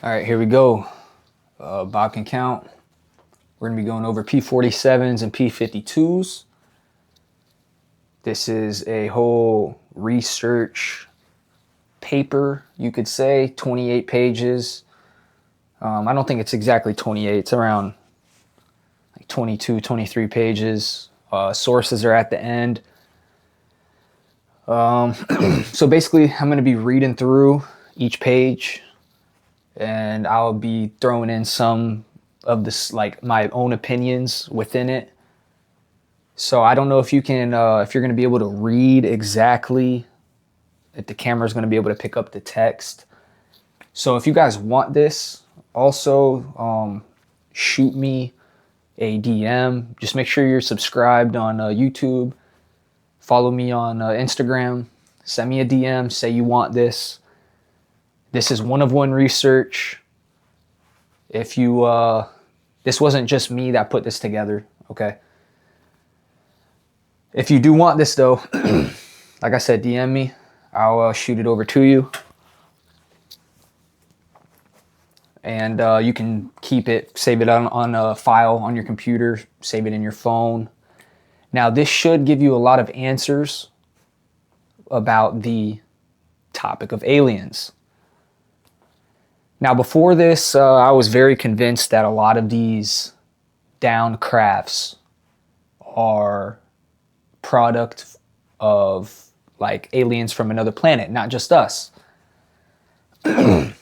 All right, here we go. Bob can count. We're going to be going over P47s and P52s. This is a whole research paper, you could say, 28 pages. I don't think it's exactly 28. It's around like 22, 23 pages. Sources are at the end. So basically, I'm going to be reading through each page, and I'll be throwing in some of this, like my own opinions within it. So I don't know if you can, if you're going to be able to read exactly, if the camera's going to be able to pick up the text. So if you guys want this, also shoot me a DM. Just make sure you're subscribed on YouTube. Follow me on Instagram. Send me a DM. Say you want this. This is one-of-one research. If you, this wasn't just me that put this together, okay? If you do want this though, like I said, DM me. I'll shoot it over to you. And you can keep it, save it on a file on your computer, save it in your phone. Now this should give you a lot of answers about the topic of aliens. Now before this, I was very convinced that a lot of these downed crafts are product of like aliens from another planet, not just us. But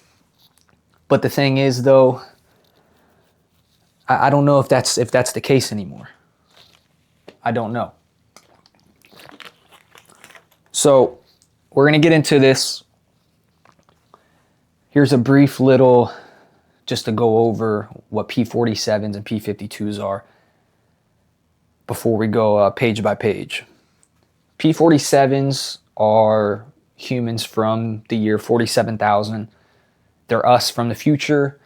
the thing is though, I don't know if that's the case anymore. I don't know. So we're going to get into this. Here's a brief little, just to go over what P47s and P52s are before we go page by page. P47s are humans from the year 47,000. They're us from the future.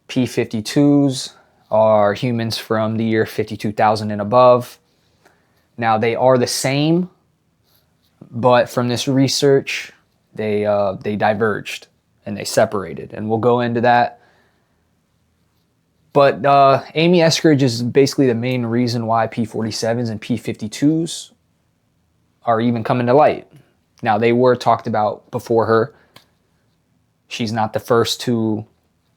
P52s are humans from the year 52,000 and above. Now they are the same, but from this research, they diverged and they separated, and we'll go into that. But Amy Eskridge is basically the main reason why P47s and P52s are even coming to light. Now they were talked about before her. She's not the first to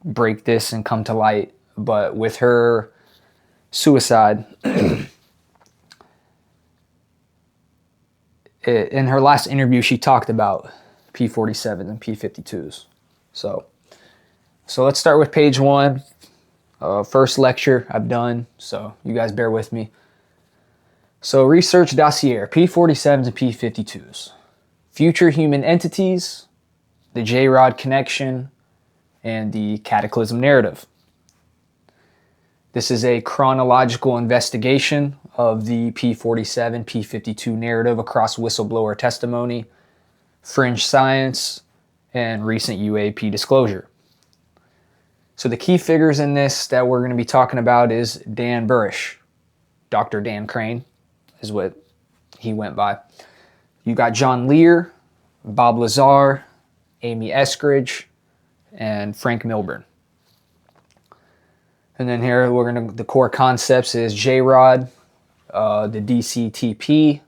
break this and come to light, but with her suicide, in her last interview, she talked about P47s and P52s. So let's start with page 1. First lecture I've done, so you guys bear with me. So research dossier, P47s and P52s. Future human entities, the J-Rod connection, and the Cataclysm narrative. This is a chronological investigation of the P47, P52 narrative across whistleblower testimony, fringe science, and recent UAP disclosure. So the key figures in this that we're going to be talking about is Dan Burisch. Dr. Dan Crane is what he went by. You got John Lear, Bob Lazar, Amy Eskridge, and Frank Milburn. And then here the core concepts is J-Rod, the DCTP,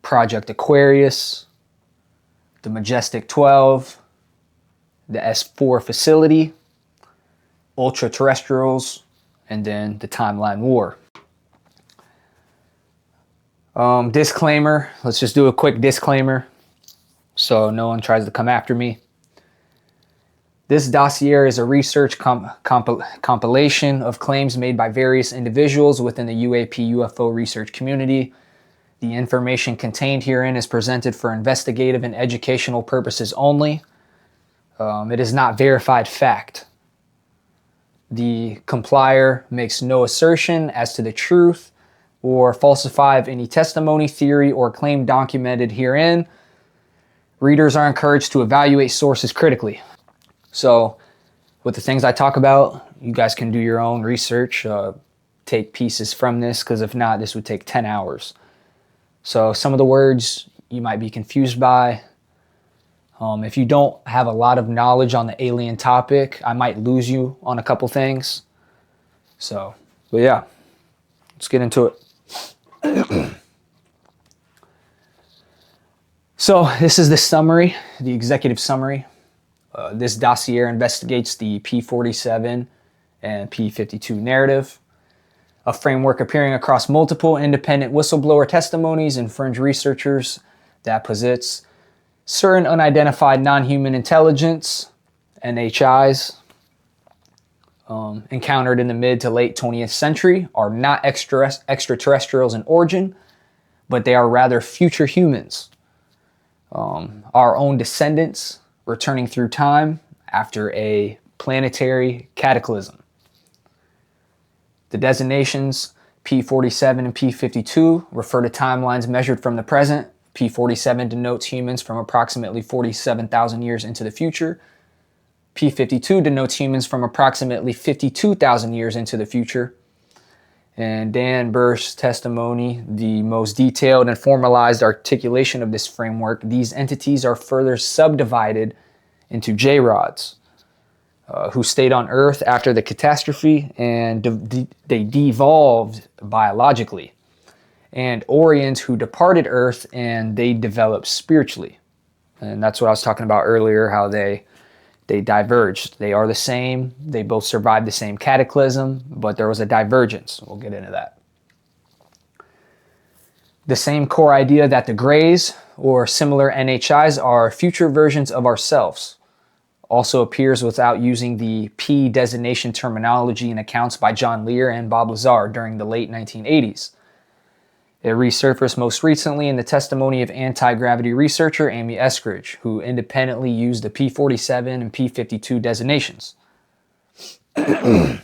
Project Aquarius, the Majestic 12, the S4 facility, ultra-terrestrials, and then the timeline war. Disclaimer, let's just do a quick disclaimer so no one tries to come after me. This dossier is a research compilation of claims made by various individuals within the UAP UFO research community. The information contained herein is presented for investigative and educational purposes only. It is not verified fact. The compiler makes no assertion as to the truth or falsify of any testimony, theory, or claim documented herein. Readers are encouraged to evaluate sources critically. So, with the things I talk about, you guys can do your own research, take pieces from this, because if not, this would take 10 hours. So some of the words you might be confused by, If you don't have a lot of knowledge on the alien topic, I might lose you on a couple things. So, but yeah, let's get into it. So this is the summary, the executive summary. This dossier investigates the P47 and P52 narrative, a framework appearing across multiple independent whistleblower testimonies and fringe researchers that posits certain unidentified non-human intelligence, NHIs, encountered in the mid to late 20th century are not extraterrestrials in origin, but they are rather future humans, our own descendants returning through time after a planetary cataclysm. The designations P47 and P52 refer to timelines measured from the present. P47 denotes humans from approximately 47,000 years into the future. P52 denotes humans from approximately 52,000 years into the future. And Dan Burisch's testimony, the most detailed and formalized articulation of this framework, these entities are further subdivided into J-rods, who stayed on Earth after the catastrophe and they devolved biologically, and Orients who departed Earth and they developed spiritually. And that's what I was talking about earlier, how they diverged. They are the same. They both survived the same cataclysm, but there was a divergence. We'll get into that. The same core idea that the Greys or similar NHIs are future versions of ourselves also appears without using the P designation terminology in accounts by John Lear and Bob Lazar during the late 1980s. It resurfaced most recently in the testimony of anti-gravity researcher Amy Eskridge, who independently used the P47 and P52 designations. The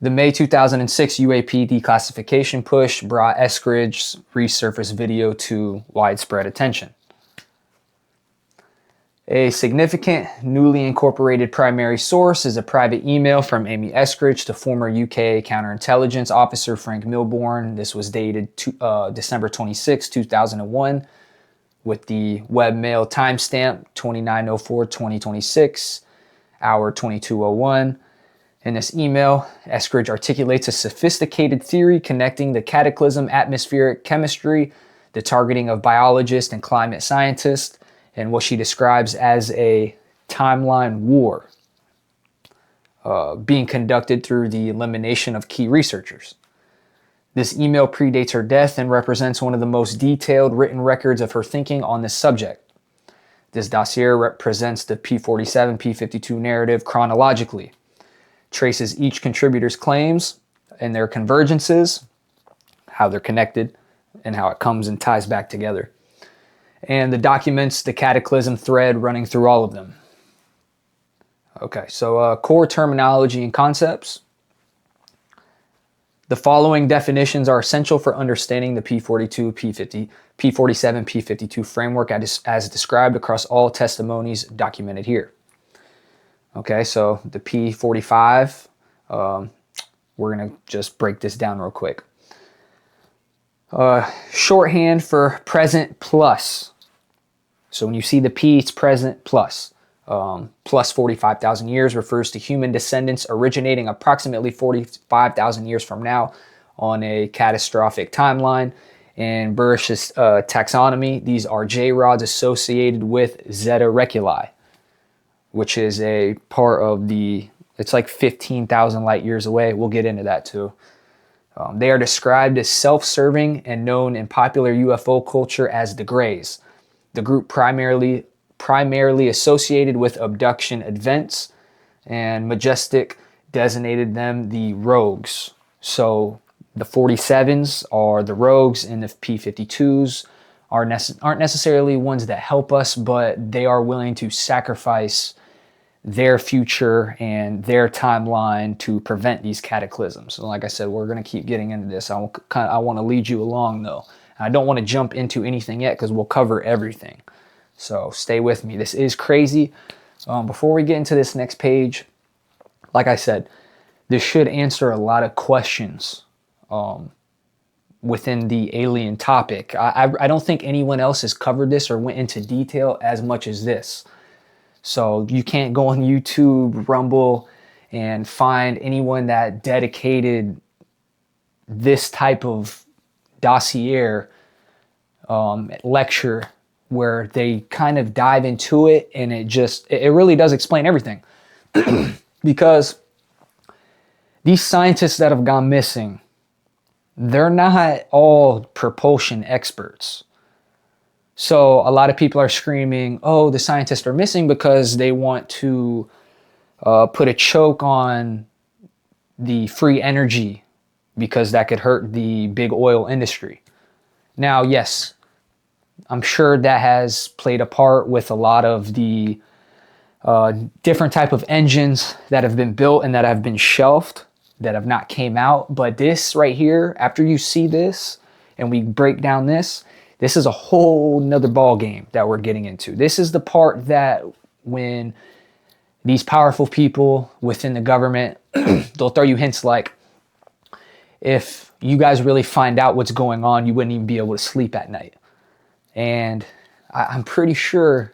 May 2006 UAP declassification push brought Eskridge's resurfaced video to widespread attention. A significant newly incorporated primary source is a private email from Amy Eskridge to former UK counterintelligence officer Frank Milbourne. This was dated December 26, 2001, with the webmail timestamp 2904-2026, hour 2201. In this email, Eskridge articulates a sophisticated theory connecting the cataclysm, atmospheric chemistry, the targeting of biologists and climate scientists, and what she describes as a timeline war being conducted through the elimination of key researchers. This email predates her death and represents one of the most detailed written records of her thinking on this subject. This dossier represents the P47, P52 narrative chronologically, traces each contributor's claims and their convergences, how they're connected, and how it comes and ties back together, and the documents the cataclysm thread running through all of them. Okay, so core terminology and concepts. The following definitions are essential for understanding the P47, P52 framework as described across all testimonies documented here. Okay, so the P45, we're going to just break this down real quick. Shorthand for present plus. So when you see the P, it's present plus. Plus 45,000 years refers to human descendants originating approximately 45,000 years from now on a catastrophic timeline. In Burisch's taxonomy, these are J-rods associated with Zeta Reculi, which is a part of it's like 15,000 light years away. We'll get into that too. They are described as self-serving and known in popular UFO culture as the Greys. The group primarily associated with abduction events, and Majestic designated them the rogues. So the 47s are the rogues, and the P52s aren't necessarily ones that help us, but they are willing to sacrifice their future and their timeline to prevent these cataclysms. So like I said, we're going to keep getting into this. I want to lead you along though. I don't want to jump into anything yet because we'll cover everything. So stay with me. This is crazy. Before we get into this next page, like I said, this should answer a lot of questions within the alien topic. I don't think anyone else has covered this or went into detail as much as this. So you can't go on YouTube, Rumble, and find anyone that dedicated this type of dossier lecture where they kind of dive into it, and it really does explain everything. Because these scientists that have gone missing, they're not all propulsion experts. So a lot of people are screaming, oh, the scientists are missing because they want to put a choke on the free energy because that could hurt the big oil industry. Now, yes, I'm sure that has played a part with a lot of the different type of engines that have been built and that have been shelved, that have not came out. But this right here, after you see this and we break down this is a whole nother ball game that we're getting into. This is the part that when these powerful people within the government, they'll throw you hints like, if you guys really find out what's going on, you wouldn't even be able to sleep at night. And I'm pretty sure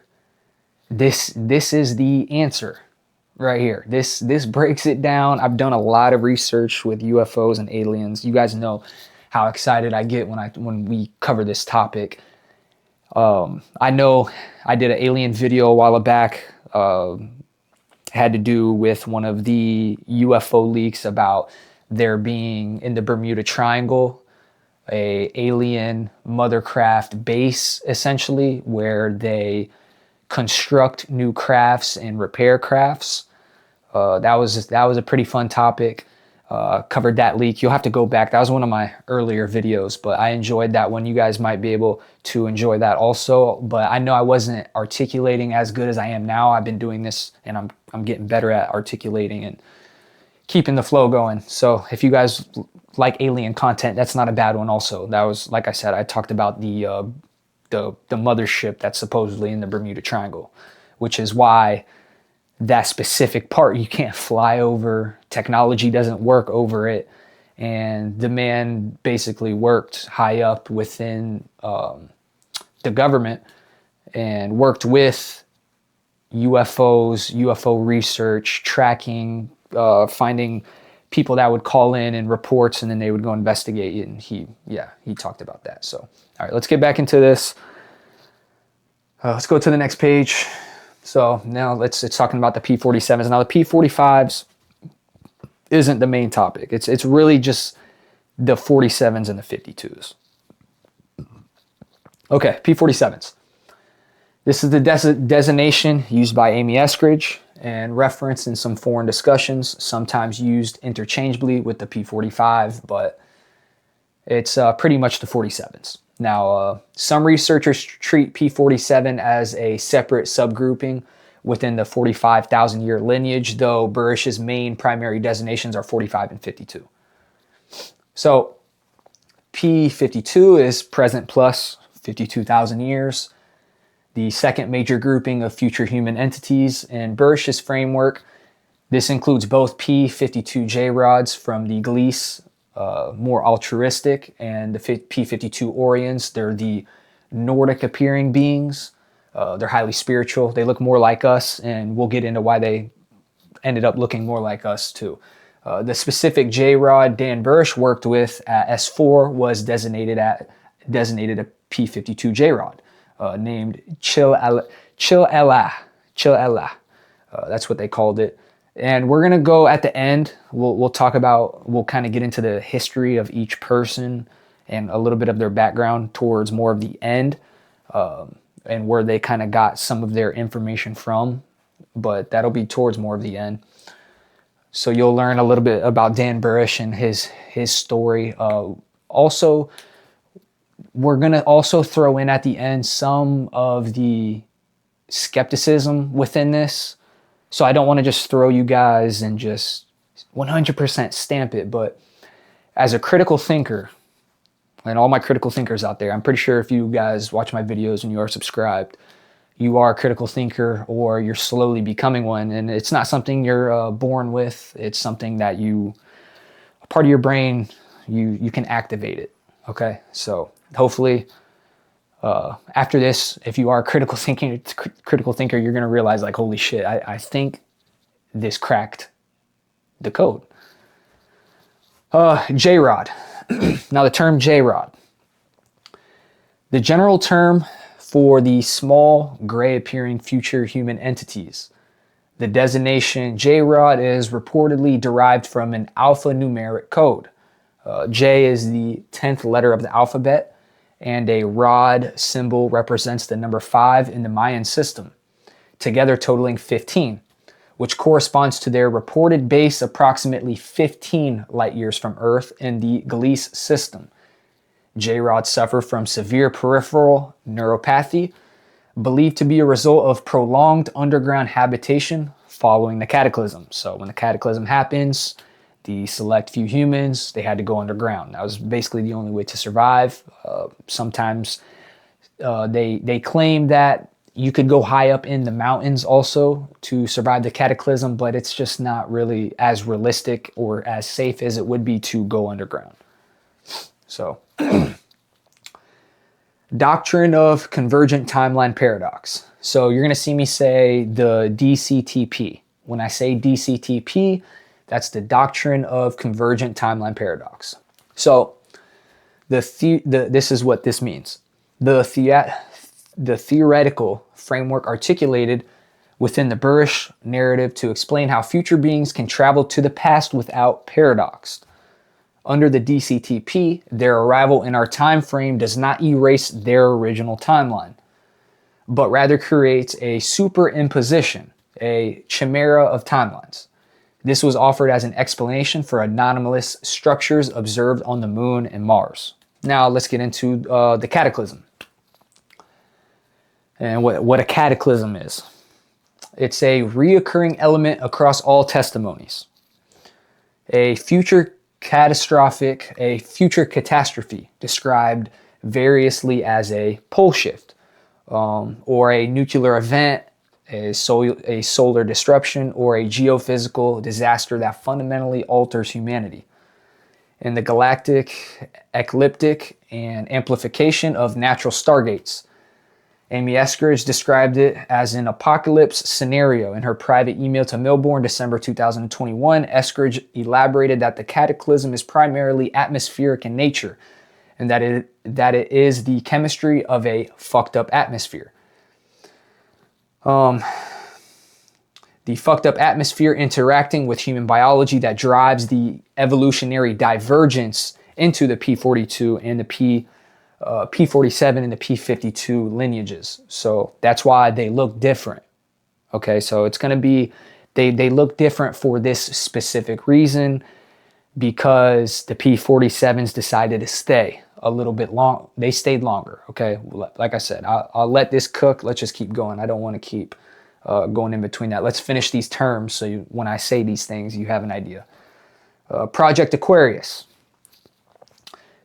this is the answer right here. This breaks it down. I've done a lot of research with UFOs and aliens. You guys know how excited I get when we cover this topic. I know I did an alien video a while back, had to do with one of the UFO leaks about there being in the Bermuda Triangle a alien mothercraft base, essentially, where they construct new crafts and repair crafts. That was a pretty fun topic. Covered that leak. You'll have to go back. That was one of my earlier videos, but I enjoyed that one. You guys might be able to enjoy that also, but I know I wasn't articulating as good as I am now. I've been doing this and I'm getting better at articulating and keeping the flow going. So if you guys like alien content, that's not a bad one also. That was, like I said, I talked about the mothership that's supposedly in the Bermuda Triangle, which is why that specific part you can't fly over. Technology doesn't work over it. And the man basically worked high up within the government and worked with UFOs, UFO research, tracking, finding people that would call in and reports, and then they would go investigate it. And he talked about that. So, all right, let's get back into this. Let's go to the next page. So now it's talking about the P47s. Now the P45s isn't the main topic. It's really just the 47s and the 52s. Okay, P47s. This is the designation used by Amy Eskridge and referenced in some foreign discussions, sometimes used interchangeably with the P45, but it's pretty much the 47s. Now, some researchers treat P47 as a separate subgrouping within the 45,000 year lineage, though Burisch's main primary designations are 45 and 52. So P52 is present plus 52,000 years, the second major grouping of future human entities. In Burisch's framework, this includes both P52J rods from the Gliese, more altruistic, and the P52 Orients. They're the Nordic appearing beings. They're highly spiritual. They look more like us, and we'll get into why they ended up looking more like us too. The specific J-rod Dan Burisch worked with at S4 was designated a P52 J-rod, named Chil-Ella. That's what they called it. And we're going to go at the end, we'll kind of get into the history of each person and a little bit of their background towards more of the end, and where they kind of got some of their information from, but that'll be towards more of the end. So you'll learn a little bit about Dan Burisch and his story. Also, we're going to also throw in at the end some of the skepticism within this. So I don't want to just throw you guys and just 100% stamp it, but as a critical thinker, and all my critical thinkers out there, I'm pretty sure if you guys watch my videos and you are subscribed, you are a critical thinker or you're slowly becoming one. And it's not something you're born with. It's something that a part of your brain, you can activate it. Okay, so hopefully after this, if you are a critical thinker, you're going to realize like, holy shit, I think this cracked the code. J-Rod. Now the term J-Rod. The general term for the small gray appearing future human entities. The designation J-Rod is reportedly derived from an alphanumeric code. J is the 10th letter of the alphabet, and a rod symbol represents the number 5 in the Mayan system, together totaling 15, which corresponds to their reported base approximately 15 light years from Earth in the Gliese system. J-Rod suffer from severe peripheral neuropathy, believed to be a result of prolonged underground habitation following the Cataclysm. So when the Cataclysm happens, the select few humans, they had to go underground. That was basically the only way to survive. Sometimes they claim that you could go high up in the mountains also to survive the Cataclysm, but it's just not really as realistic or as safe as it would be to go underground. So, doctrine of convergent timeline paradox. So you're going to see me say the DCTP. When I say DCTP, that's the doctrine of convergent timeline paradox. So this is what this means. The theoretical framework articulated within the Burisch narrative to explain how future beings can travel to the past without paradox. Under the DCTP, their arrival in our time frame does not erase their original timeline, but rather creates a superimposition, a chimera of timelines. This was offered as an explanation for anomalous structures observed on the Moon and Mars. Now let's get into the Cataclysm. And what a cataclysm is. It's a reoccurring element across all testimonies. A future catastrophe described variously as a pole shift, or a nuclear event, a solar disruption, or a geophysical disaster that fundamentally alters humanity. In the galactic, ecliptic, and amplification of natural stargates, Amy Eskridge described it as an apocalypse scenario. In her private email to Milbourne, December 2021, Eskridge elaborated that the cataclysm is primarily atmospheric in nature, and that it is the chemistry of a fucked up atmosphere. The fucked up atmosphere interacting with human biology that drives the evolutionary divergence into the P42 and the P47 and the P52 lineages. So that's why they look different. Okay, so it's going to be, they look different for this specific reason, because the P47s decided to stay a little bit long. They stayed longer. Okay, like I said, I'll let this cook. Let's just keep going. I don't want to keep going in between that. Let's finish these terms so when I say these things, you have an idea. Project Aquarius.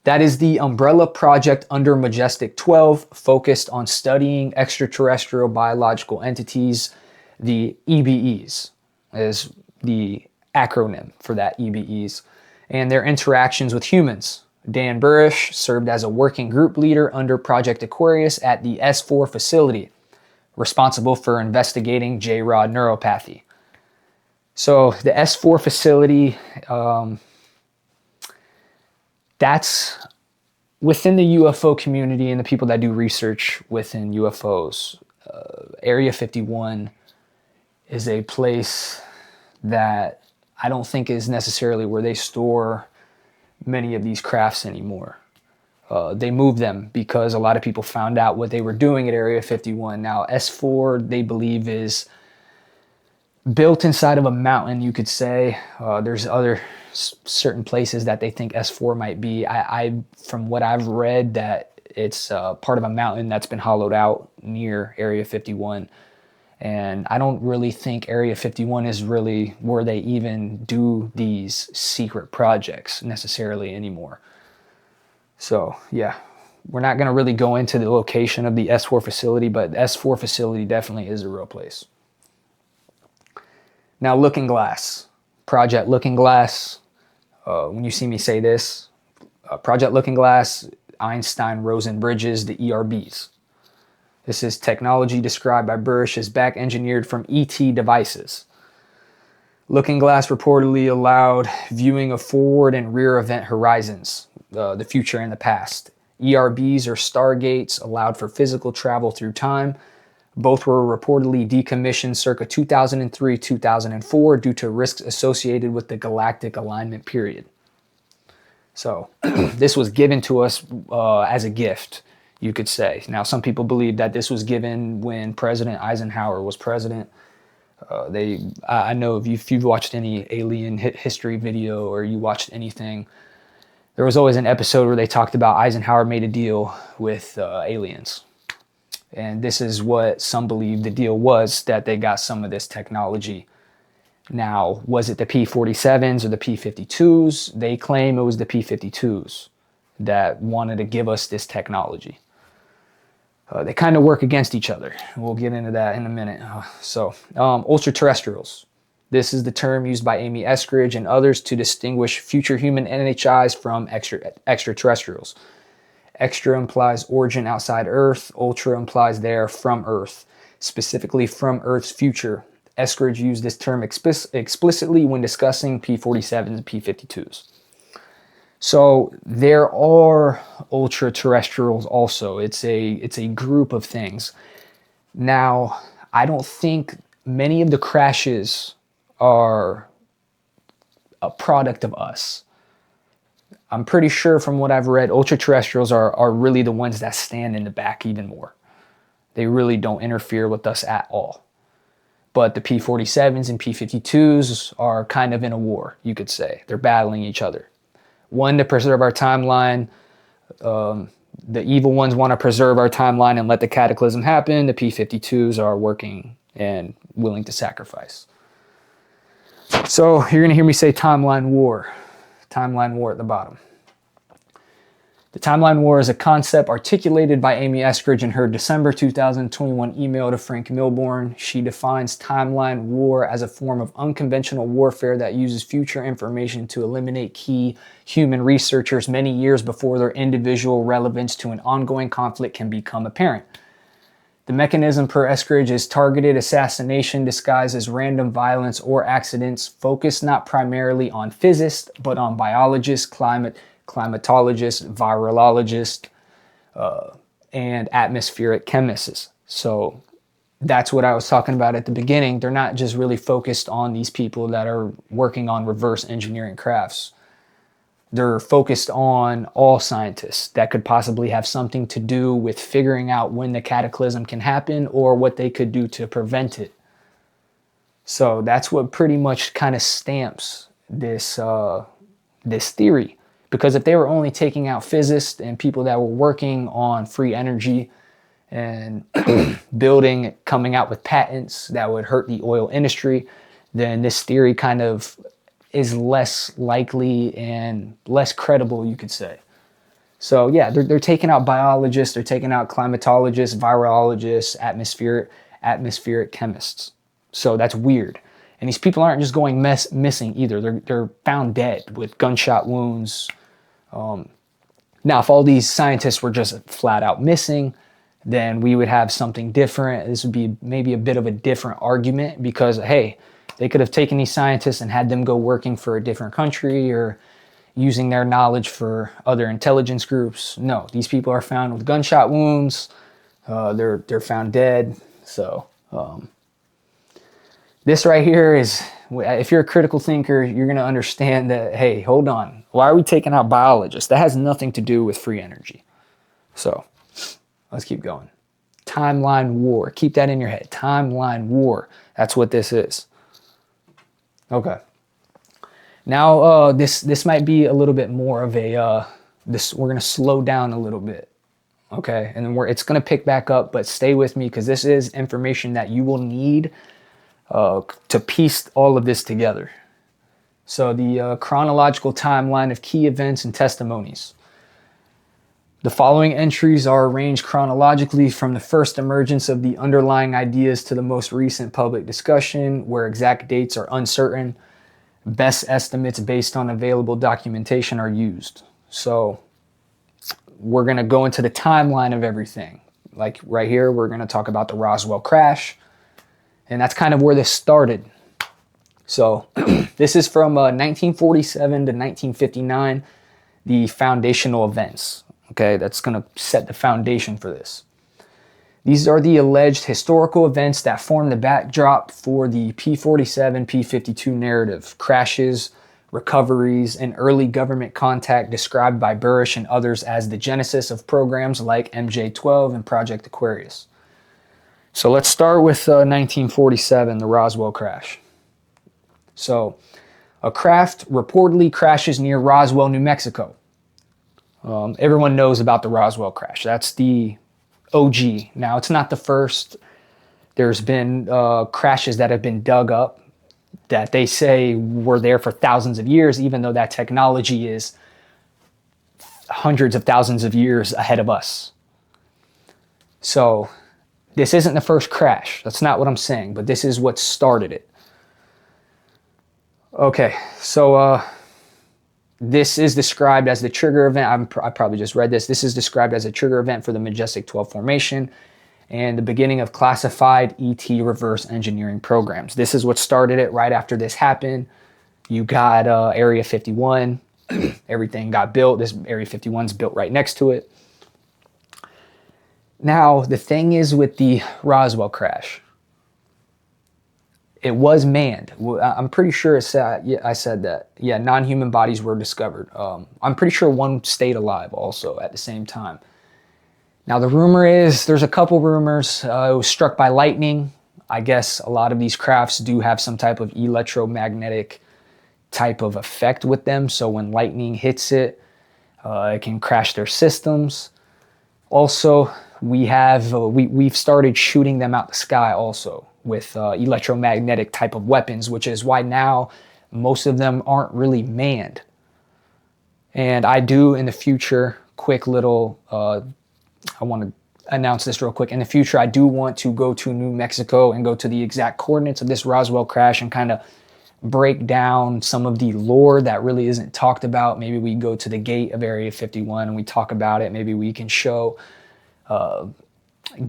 That is the umbrella project under Majestic 12, focused on studying extraterrestrial biological entities. The EBEs is the acronym for that, EBEs, and their interactions with humans. Dan Burisch served as a working group leader under Project Aquarius at the S4 facility, responsible for investigating J-Rod neuropathy. So the S4 facility, that's within the UFO community and the people that do research within UFOs. Area 51 is a place that I don't think is necessarily where they store many of these crafts anymore. They moved them because a lot of people found out what they were doing at Area 51. Now, S4, they believe, is built inside of a mountain, you could say. There's other certain places that they think S4 might be. I from what I've read, that it's part of a mountain that's been hollowed out near Area 51. And I don't really think Area 51 is really where they even do these secret projects necessarily anymore. So yeah, we're not going to really go into the location of the S4 facility, but the S4 facility definitely is a real place. Now, Looking Glass. Project Looking Glass. When you see me say this, Project Looking Glass, Einstein-Rosen bridges, the ERBs. This is technology described by Burisch as back-engineered from ET devices. Looking Glass reportedly allowed viewing of forward and rear event horizons, the future and the past. ERBs, or Stargates, allowed for physical travel through time. Both were reportedly decommissioned circa 2003-2004 due to risks associated with the galactic alignment period. So this was given to us as a gift, you could say. Now, some people believe that this was given when President Eisenhower was president. I know if you've watched any alien history video or you watched anything, there was always an episode where they talked about Eisenhower made a deal with aliens. And this is what some believe the deal was, that they got some of this technology. Now, was it the P47s or the P52s? They claim it was the P52s that wanted to give us this technology. They kind of work against each other. We'll get into that in a minute. Ultra-terrestrials. This is the term used by Amy Eskridge and others to distinguish future human NHIs from extraterrestrials. Extra implies origin outside Earth. Ultra implies they are from Earth, specifically from Earth's future. Eskridge used this term explicitly when discussing P47s and P52s. So there are ultra-terrestrials also. It's a group of things. Now, I don't think many of the crashes are a product of us. I'm pretty sure from what I've read, ultra-terrestrials are really the ones that stand in the back even more. They really don't interfere with us at all. But the P47s and P52s are kind of in a war, you could say. They're battling each other. One, to preserve our timeline. The evil ones want to preserve our timeline and let the cataclysm happen. The P52s are working and willing to sacrifice. So you're going to hear me say timeline war. Timeline war at the bottom. The timeline war is a concept articulated by Amy Eskridge in her December 2021 email to Frank Milbourne. She defines timeline war as a form of unconventional warfare that uses future information to eliminate key human researchers many years before their individual relevance to an ongoing conflict can become apparent. The mechanism, per Eskridge, is targeted assassination disguised as random violence or accidents, focused not primarily on physicists, but on biologists, climatologists, virologists, and atmospheric chemists. So that's what I was talking about at the beginning. They're not just really focused on these people that are working on reverse engineering crafts. They're focused on all scientists that could possibly have something to do with figuring out when the cataclysm can happen or what they could do to prevent it. So that's what pretty much kind of stamps this theory. Because if they were only taking out physicists and people that were working on free energy and coming out with patents that would hurt the oil industry, then this theory kind of is less likely and less credible, you could say. So yeah, they're taking out biologists, they're taking out climatologists, virologists, atmospheric chemists. So that's weird. And these people aren't just going missing either. They're found dead with gunshot wounds. Now, if all these scientists were just flat out missing, then we would have something different. This would be maybe a bit of a different argument because, hey, they could have taken these scientists and had them go working for a different country or using their knowledge for other intelligence groups. No, these people are found with gunshot wounds. They're found dead. So this right here is, if you're a critical thinker, you're going to understand that, hey, hold on. Why are we taking out biologists? That has nothing to do with free energy. So let's keep going. Timeline war. Keep that in your head. Timeline war. That's what this is. Okay. Now, this might be a little bit more of a, we're going to slow down a little bit. Okay. And then it's going to pick back up, but stay with me because this is information that you will need to piece all of this together. So the chronological timeline of key events and testimonies. The following entries are arranged chronologically from the first emergence of the underlying ideas to the most recent public discussion, where exact dates are uncertain. Best estimates based on available documentation are used. So we're going to go into the timeline of everything. Like right here, we're going to talk about the Roswell crash. And that's kind of where this started. So this is from 1947 to 1959, the foundational events. Okay, that's going to set the foundation for this. These are the alleged historical events that form the backdrop for the P47 P52 narrative, crashes, recoveries, and early government contact described by Burisch and others as the genesis of programs like MJ-12 and Project Aquarius. So let's start with 1947, the Roswell crash. So a craft reportedly crashes near Roswell, New Mexico. Everyone knows about the Roswell crash. That's the OG. Now, it's not the first. There's been crashes that have been dug up that they say were there for thousands of years, even though that technology is hundreds of thousands of years ahead of us. So this isn't the first crash. That's not what I'm saying, but this is what started it. Okay, so this is described as the trigger event. I probably just read this. This is described as a trigger event for the Majestic 12 formation and the beginning of classified ET reverse engineering programs. This is what started it. Right after this happened, you got Area 51. Everything got built. This Area 51 is built right next to it. Now, the thing is with the Roswell crash, it was manned. I'm pretty sure I said that. Yeah, non-human bodies were discovered. I'm pretty sure one stayed alive also at the same time. Now, the rumor is, there's a couple rumors. It was struck by lightning. I guess a lot of these crafts do have some type of electromagnetic type of effect with them. So when lightning hits it, it can crash their systems. Also, we've started shooting them out the sky also with electromagnetic type of weapons, which is why now most of them aren't really manned. And I do in the future, quick little, I want to announce this real quick. In the future, I do want to go to New Mexico and go to the exact coordinates of this Roswell crash and kind of break down some of the lore that really isn't talked about. Maybe we go to the gate of Area 51 and we talk about it. Maybe we can show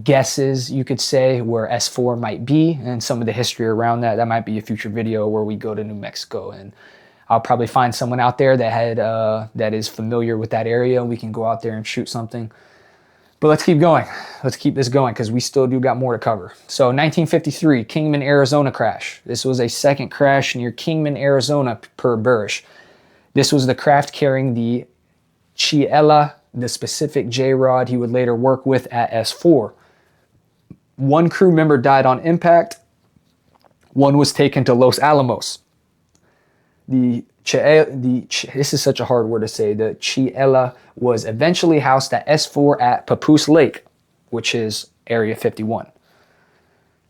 guesses, you could say, where S4 might be and some of the history around that. That might be a future video where we go to New Mexico, and I'll probably find someone out there that is familiar with that area. We can go out there and shoot something. But let's keep going. Let's keep this going because we still do got more to cover. So 1953, Kingman, Arizona crash. This was a second crash near Kingman, Arizona per Burisch. This was the craft carrying the Chiela, the specific J-rod he would later work with at S4. One crew member died on impact. One was taken to Los Alamos. This is such a hard word to say. The Chiela was eventually housed at S4 at Papoose Lake, which is Area 51.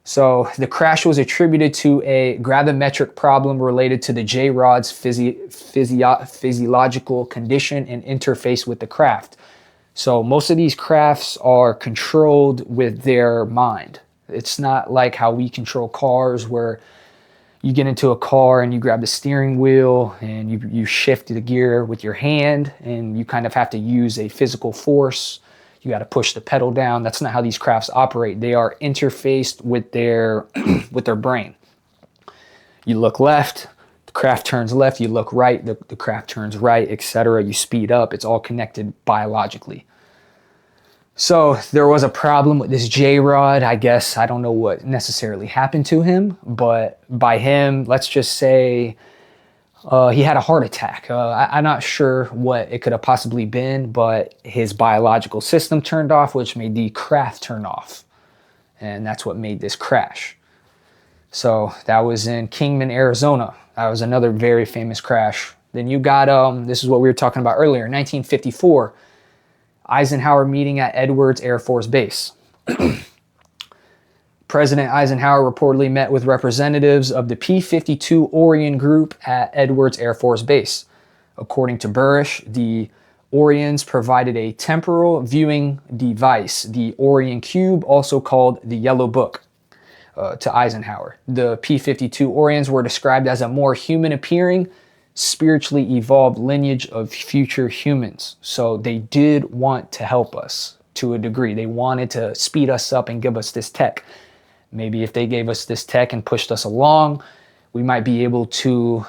So the crash was attributed to a gravimetric problem related to the J-rod's physiological condition and interface with the craft. So most of these crafts are controlled with their mind. It's not like how we control cars where you get into a car and you grab the steering wheel and you shift the gear with your hand and you kind of have to use a physical force. You got to push the pedal down. That's not how these crafts operate. They are interfaced with their with their brain. You look left, the craft turns left. You look right, the craft turns right, etc. You speed up. It's all connected biologically. So there was a problem with this J-rod. I guess I don't know what necessarily happened to him, but by him, let's just say he had a heart attack. I'm not sure what it could have possibly been, but his biological system turned off, which made the craft turn off. And that's what made this crash. So that was in Kingman, Arizona. That was another very famous crash. Then you got, this is what we were talking about earlier, 1954. Eisenhower meeting at Edwards Air Force Base. President Eisenhower reportedly met with representatives of the P-52 Orion group at Edwards Air Force Base. According to Burisch, the Orions provided a temporal viewing device, the Orion Cube, also called the Yellow Book, to Eisenhower. The P-52 Orions were described as a more human-appearing spiritually evolved lineage of future humans. So they did want to help us to a degree. They wanted to speed us up and give us this tech. Maybe if they gave us this tech and pushed us along, we might be able to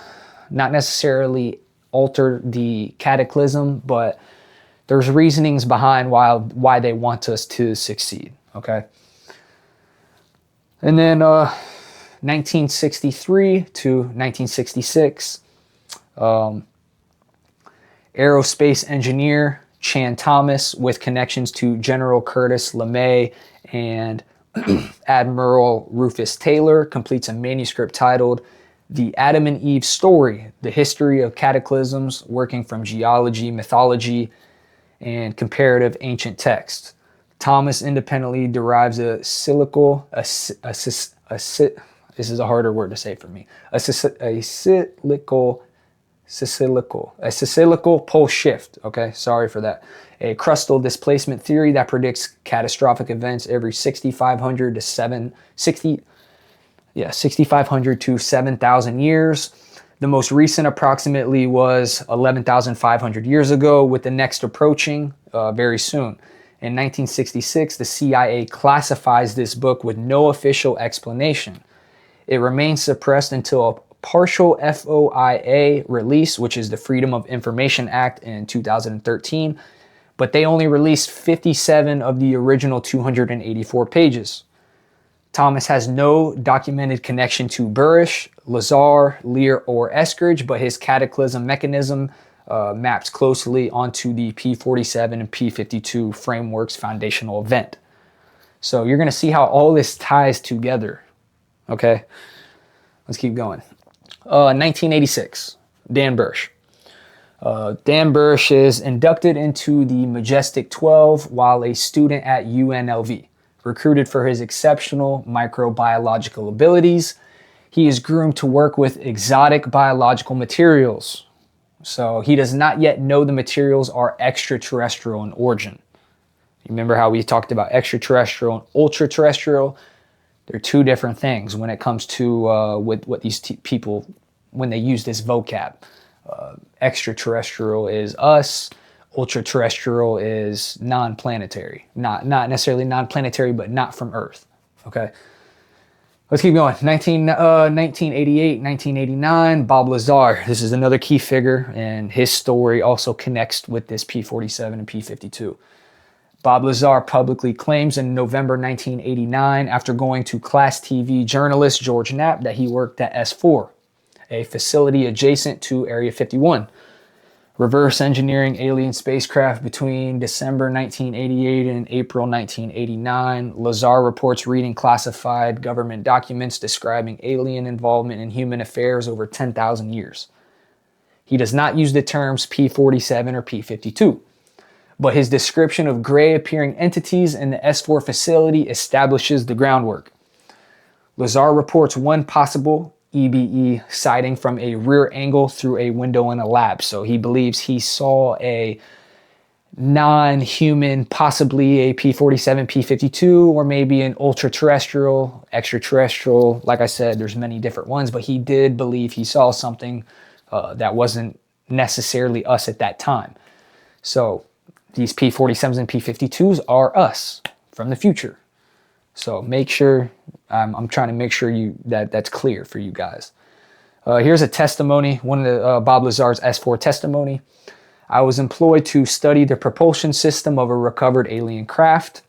not necessarily alter the cataclysm, but there's reasonings behind why they want us to succeed, okay? And then 1963 to 1966, aerospace engineer Chan Thomas, with connections to General Curtis LeMay and Admiral Rufus Taylor, completes a manuscript titled The Adam and Eve Story, The History of Cataclysms, working from geology, mythology, and comparative ancient texts. Thomas independently derives a cyclical, this is a harder word to say for me, a cyclical pole shift, okay, sorry for that, a crustal displacement theory that predicts catastrophic events every 6,500 to 7,000 years. The most recent approximately was 11,500 years ago, with the next approaching very soon. In 1966, the CIA classifies this book with no official explanation. It remains suppressed until a partial FOIA release, which is the Freedom of Information Act, in 2013, but they only released 57 of the original 284 pages. Thomas has no documented connection to Burisch, Lazar, Lear, or Eskridge, but his cataclysm mechanism maps closely onto the P47 and P52 framework's foundational event. So you're going to see how all this ties together. Okay, let's keep going. 1986, Dan Burisch. Dan Burisch is inducted into the Majestic 12 while a student at UNLV. Recruited for his exceptional microbiological abilities, he is groomed to work with exotic biological materials. So he does not yet know the materials are extraterrestrial in origin. You remember how we talked about extraterrestrial and ultra-terrestrial? They're two different things when it comes to what these people, when they use this vocab. Extraterrestrial is us. Ultra-terrestrial is non-planetary. Not necessarily non-planetary, but not from Earth. Okay. Let's keep going. 1988, 1989, Bob Lazar. This is another key figure, and his story also connects with this P47 and P52. Bob Lazar publicly claims in November 1989, after going to Class TV journalist George Knapp, that he worked at S4, a facility adjacent to Area 51. Reverse engineering alien spacecraft between December 1988 and April 1989. Lazar reports reading classified government documents describing alien involvement in human affairs over 10,000 years. He does not use the terms P47 or P52, but his description of gray appearing entities in the S4 facility establishes the groundwork. Lazar reports one possible EBE sighting from a rear angle through a window in a lab. So he believes he saw a non-human, possibly a P47, P52, or maybe an ultra-terrestrial, extraterrestrial. Like I said, there's many different ones, but he did believe he saw something that wasn't necessarily us at that time. So these P47s and P52s are us from the future. So make sure, I'm trying to make sure that's clear for you guys. Here's a testimony, one of the Bob Lazar's S4 testimony. I was employed to study the propulsion system of a recovered alien craft.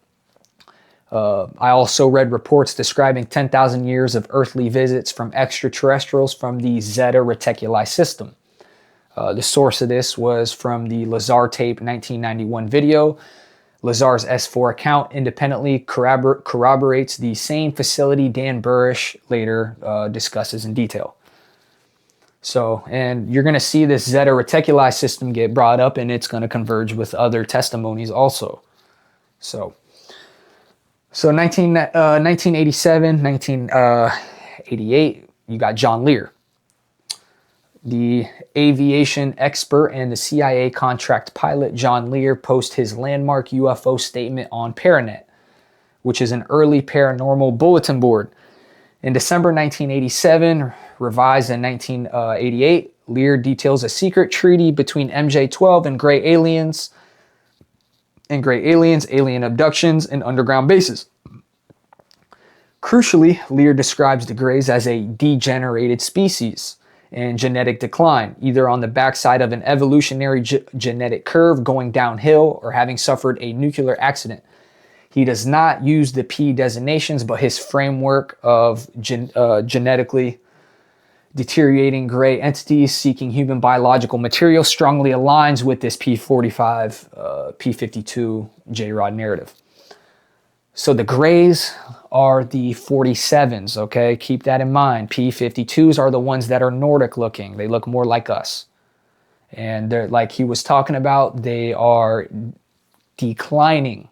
I also read reports describing 10,000 years of earthly visits from extraterrestrials from the Zeta Reticuli system. The source of this was from the Lazar tape 1991 video. Lazar's S4 account independently corroborates the same facility Dan Burisch later discusses in detail. So, and you're going to see this Zeta Reticuli system get brought up, and it's going to converge with other testimonies also. So 1987, 1988, you got John Lear, the aviation expert and the CIA contract pilot. John Lear posts his landmark UFO statement on Paranet, which is an early paranormal bulletin board. In December 1987, revised in 1988, Lear details a secret treaty between MJ-12 and gray aliens, alien abductions, and underground bases. Crucially, Lear describes the Greys as a degenerated species in genetic decline, either on the backside of an evolutionary genetic curve going downhill or having suffered a nuclear accident. He does not use the P-Designations, but his framework of genetically deteriorating gray entities seeking human biological material strongly aligns with this P47 P52 J-Rod narrative. So the Greys are the 47s, okay? Keep that in mind. P52s are the ones that are Nordic looking. They look more like us. And they're, like he was talking about, they are declining.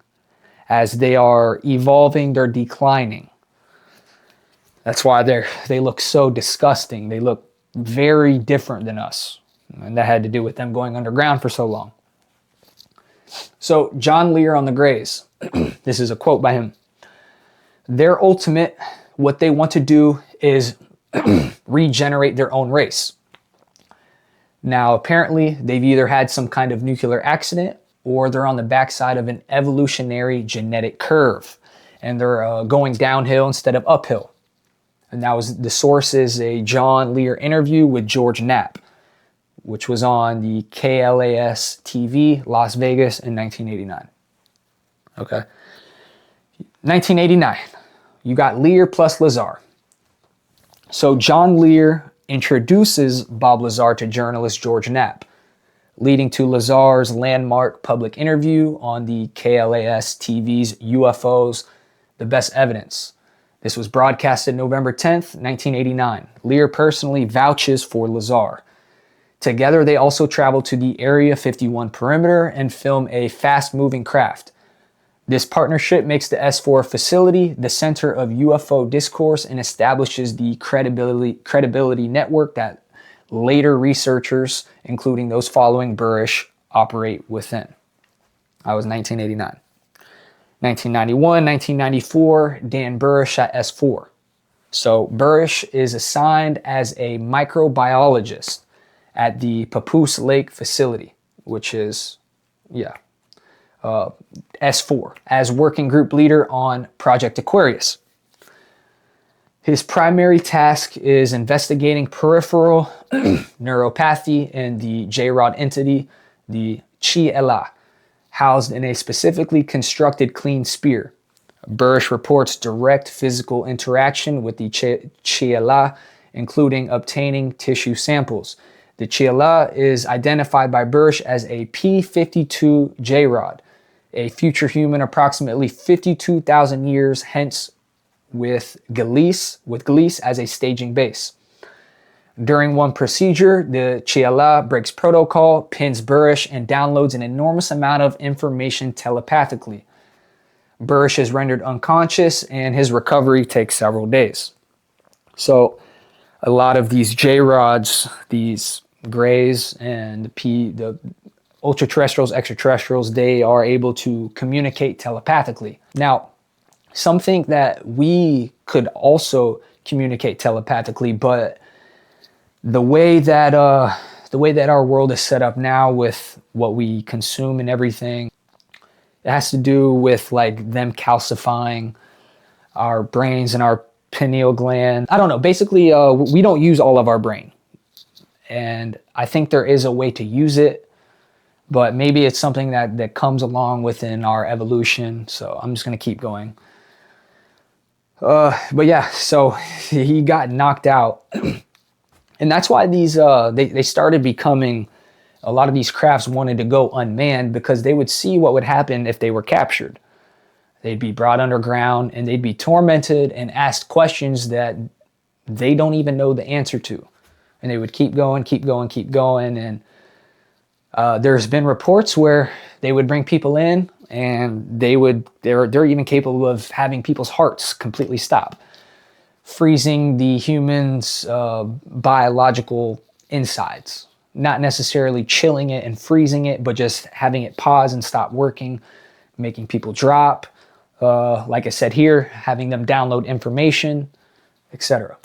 As they are evolving, they're declining. That's why they look so disgusting. They look very different than us. And that had to do with them going underground for so long. So John Lear on the Greys. This is a quote by him. Their ultimate, what they want to do is regenerate their own race. Now, apparently, they've either had some kind of nuclear accident or they're on the backside of an evolutionary genetic curve. And they're going downhill instead of uphill. And that was, the source is a John Lear interview with George Knapp, which was on the KLAS TV, Las Vegas in 1989. Okay. 1989, you got Lear plus Lazar. So John Lear introduces Bob Lazar to journalist George Knapp, leading to Lazar's landmark public interview on the KLAS TV's UFOs, The Best Evidence. This was broadcasted November 10th, 1989. Lear personally vouches for Lazar. Together, they also travel to the Area 51 perimeter and film a fast-moving craft. This partnership makes the S4 facility the center of UFO discourse and establishes the credibility network that later researchers, including those following Burisch, operate within. That was 1989. 1991, 1994, Dan Burisch at S4. So Burisch is assigned as a microbiologist at the Papoose Lake facility, which is, S4, as working group leader on Project Aquarius. His primary task is investigating peripheral neuropathy in the J-Rod entity, the Chi-Ela, housed in a specifically constructed clean spear. Burisch reports direct physical interaction with the Chi-Ela, including obtaining tissue samples. The Chi-Ela is identified by Burisch as a P52 J-Rod, a future human approximately 52,000 years hence with Gliese as a staging base. During one procedure, the Chi-Ela breaks protocol, pins Burisch, and downloads an enormous amount of information telepathically. Burisch is rendered unconscious and his recovery takes several days. So a lot of these J-Rods, these Greys and the ultra-terrestrials, extraterrestrials, they are able to communicate telepathically. Now, some think that we could also communicate telepathically, but the way that our world is set up now with what we consume and everything, it has to do with like them calcifying our brains and our pineal gland. I don't know. Basically, we don't use all of our brain. And I think there is a way to use it, but maybe it's something that comes along within our evolution. So I'm just going to keep going. But yeah, so he got knocked out. And that's why these they started becoming, a lot of these crafts wanted to go unmanned because they would see what would happen if they were captured. They'd be brought underground and they'd be tormented and asked questions that they don't even know the answer to. And they would keep going. And there's been reports where they would bring people in and they're even capable of having people's hearts completely stop, freezing the human's biological insides. Not necessarily chilling it and freezing it, but just having it pause and stop working, making people drop. Like I said here, having them download information, etc.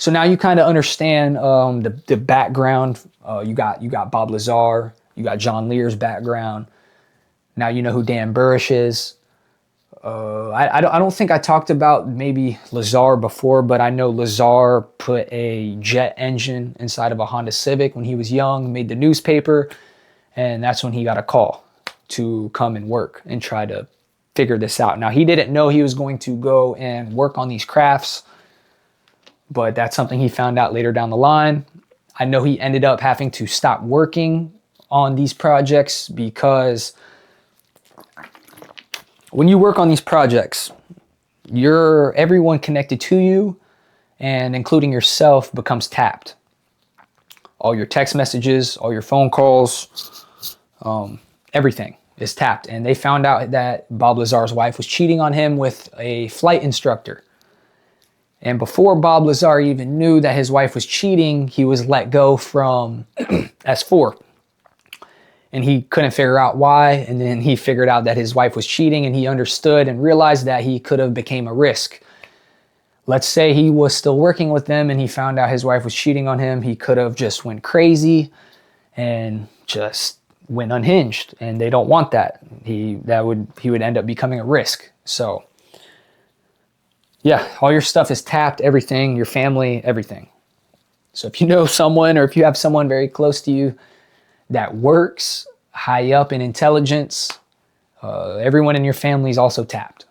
So now you kind of understand the background. You got Bob Lazar, you got John Lear's background. Now you know who Dan Burisch is. I don't think I talked about maybe Lazar before, but I know Lazar put a jet engine inside of a Honda Civic when he was young, made the newspaper, and that's when he got a call to come and work and try to figure this out. Now, he didn't know he was going to go and work on these crafts, but that's something he found out later down the line. I know he ended up having to stop working on these projects because when you work on these projects, everyone connected to you, and including yourself, becomes tapped. All your text messages, all your phone calls, everything is tapped. And they found out that Bob Lazar's wife was cheating on him with a flight instructor. And before Bob Lazar even knew that his wife was cheating, he was let go from S4. And he couldn't figure out why. And then he figured out that his wife was cheating, and he understood and realized that he could have became a risk. Let's say he was still working with them and he found out his wife was cheating on him. He could have just went crazy and just went unhinged. And they don't want that. He would end up becoming a risk. So yeah, all your stuff is tapped, everything, your family, everything. So if you know someone, or if you have someone very close to you that works high up in intelligence, everyone in your family is also tapped.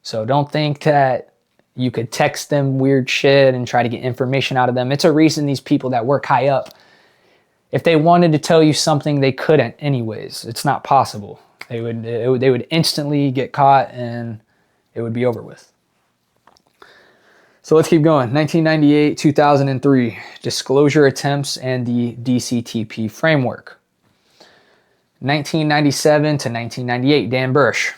So don't think that you could text them weird shit and try to get information out of them. It's a reason these people that work high up, if they wanted to tell you something, they couldn't anyways. It's not possible. They would instantly get caught and it would be over with. So let's keep going. 1998, 2003, disclosure attempts and the DCTP framework. 1997 to 1998, Dan Burisch.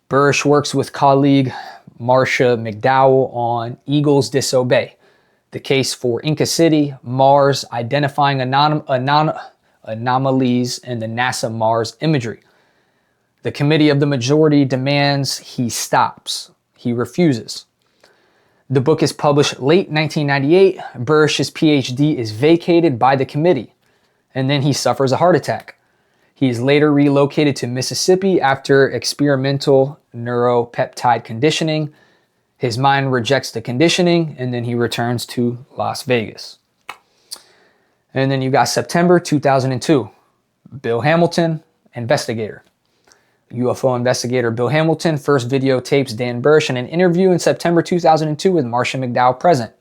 Burisch works with colleague Marcia McDowell on Eagles Disobey, the case for Inca City, Mars, identifying anomalies in the NASA Mars imagery. The committee of the majority demands he stops. He refuses. The book is published late 1998. Burisch's PhD is vacated by the committee, and then he suffers a heart attack. He is later relocated to Mississippi after experimental neuropeptide conditioning. His mind rejects the conditioning, and then he returns to Las Vegas. And then you got September 2002. Bill Hamilton, investigator. UFO investigator Bill Hamilton first videotapes Dan Burisch in an interview in September 2002 with Marcia McDowell present.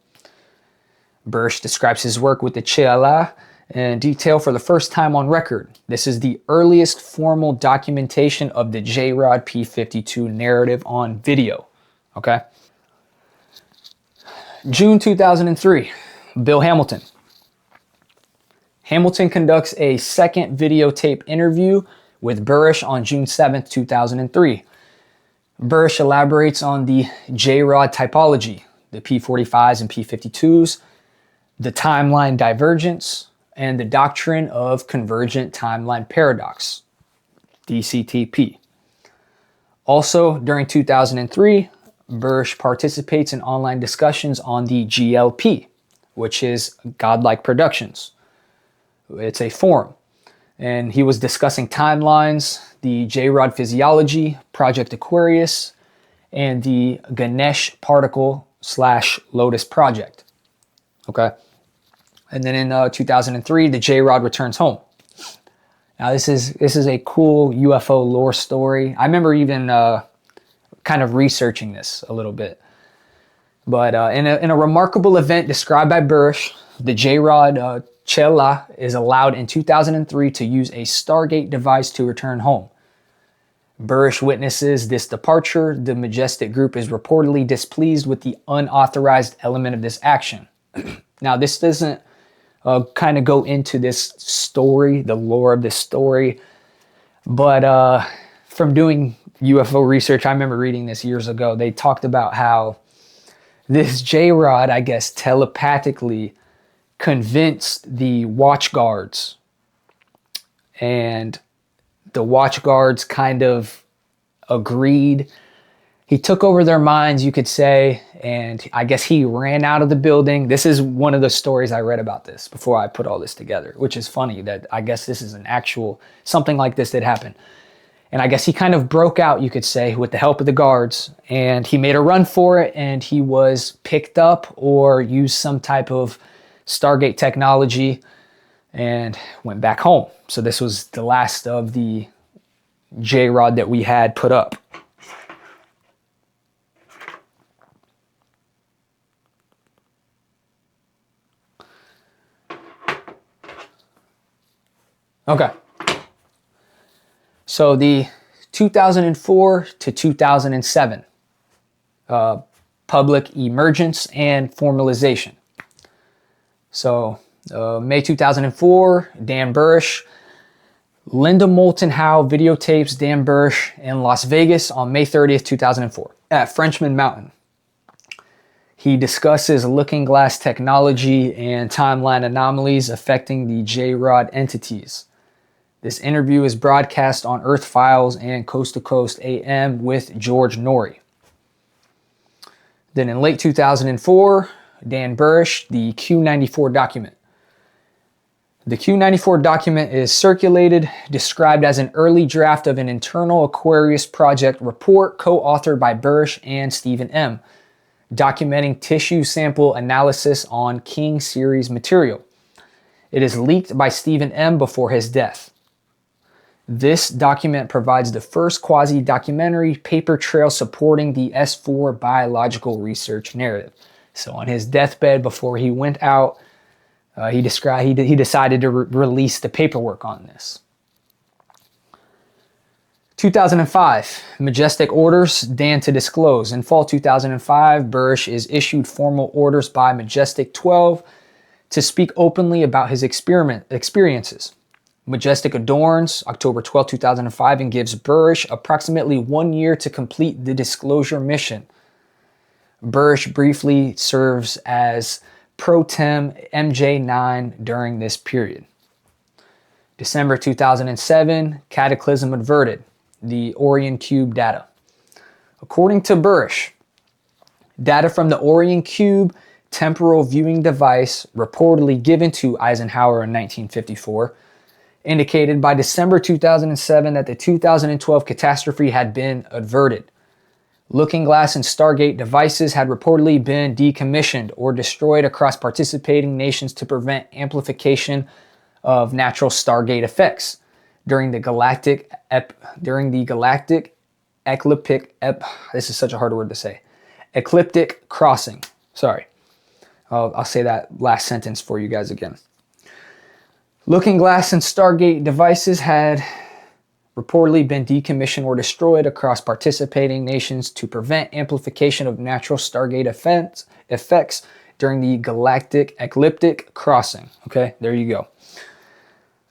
Burisch describes his work with the Cheala in detail for the first time on record. This is the earliest formal documentation of the J-Rod P52 narrative on video. Okay? June 2003, Bill Hamilton. Hamilton conducts a second videotape interview with Burisch on June 7, 2003. Burisch elaborates on the J-Rod typology, the P45s and P52s, the timeline divergence, and the doctrine of convergent timeline paradox, DCTP. Also, during 2003, Burisch participates in online discussions on the GLP, which is Godlike Productions. It's a forum. And he was discussing timelines, the J-Rod Physiology, Project Aquarius, and the Ganesh Particle / Lotus Project. Okay. And then in 2003, the J-Rod returns home. Now this is a cool UFO lore story. I remember even kind of researching this a little bit. But in a remarkable event described by Burisch, the J-Rod Chela is allowed in 2003 to use a Stargate device to return home. Burisch witnesses this departure. The Majestic group is reportedly displeased with the unauthorized element of this action. Now, this doesn't kind of go into this story, the lore of this story, but from doing UFO research, I remember reading this years ago. They talked about how this J-Rod, I guess, telepathically convinced the watch guards, and the watch guards kind of agreed. He took over their minds, you could say, and I guess he ran out of the building. This is one of the stories I read about this before I put all this together, which is funny that I guess this is an actual, something like this did happen. And I guess he kind of broke out, you could say, with the help of the guards, and he made a run for it, and he was picked up or used some type of Stargate technology and went back home. So this was the last of the J-Rod that we had put up. Okay. So the 2004 to 2007 public emergence and formalization. So May 2004, Dan Burisch. Linda Moulton Howe videotapes Dan Burisch in Las Vegas on May 30th, 2004 at Frenchman Mountain. He discusses looking glass technology and timeline anomalies affecting the J-Rod entities. This interview is broadcast on Earth Files and Coast to Coast AM with George Norrie. Then in late 2004, Dan Burisch, the Q94 document. The Q94 document is circulated, described as an early draft of an internal Aquarius project report co-authored by Burisch and Stephen M., documenting tissue sample analysis on King series material. It is leaked by Stephen M. before his death. This document provides the first quasi-documentary paper trail supporting the S4 biological research narrative. So on his deathbed, before he went out, he decided to release the paperwork on this. 2005, Majestic orders Dan to disclose. In fall 2005, Burisch is issued formal orders by Majestic 12 to speak openly about his experiences. Majestic adorns October 12, 2005 and gives Burisch approximately 1 year to complete the disclosure mission. Burisch briefly serves as pro tem MJ9 during this period. December 2007, Cataclysm averted, the Orion Cube data. According to Burisch, data from the Orion Cube temporal viewing device reportedly given to Eisenhower in 1954 indicated by December 2007 that the 2012 catastrophe had been averted. Looking Glass and Stargate devices had reportedly been decommissioned or destroyed across participating nations to prevent amplification of natural Stargate effects during the galactic ecliptic this is such a hard word to say. Ecliptic crossing. Sorry. I'll say that last sentence for you guys again. Looking Glass and Stargate devices had reportedly been decommissioned or destroyed across participating nations to prevent amplification of natural Stargate effects during the galactic ecliptic crossing. Okay, there you go.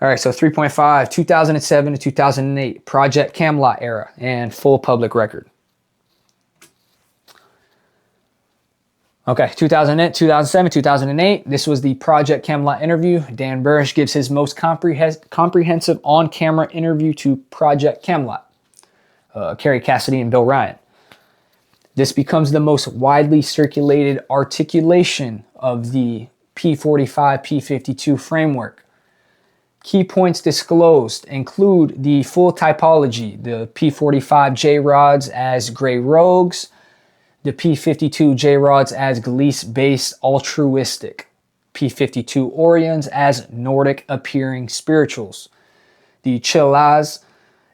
All right, so 3.5, 2007 to 2008, Project Camelot era and full public record. Okay, 2007, 2008, this was the Project Camelot interview. Dan Burisch gives his most comprehensive on-camera interview to Project Camelot, Carrie Cassidy and Bill Ryan. This becomes the most widely circulated articulation of the P45 P52 framework. Key points disclosed include the full typology, the P45 J-rods as gray rogues, the P52 J-rods as Gliese-based altruistic, P52 Orions as Nordic-appearing spirituals, the Chilaz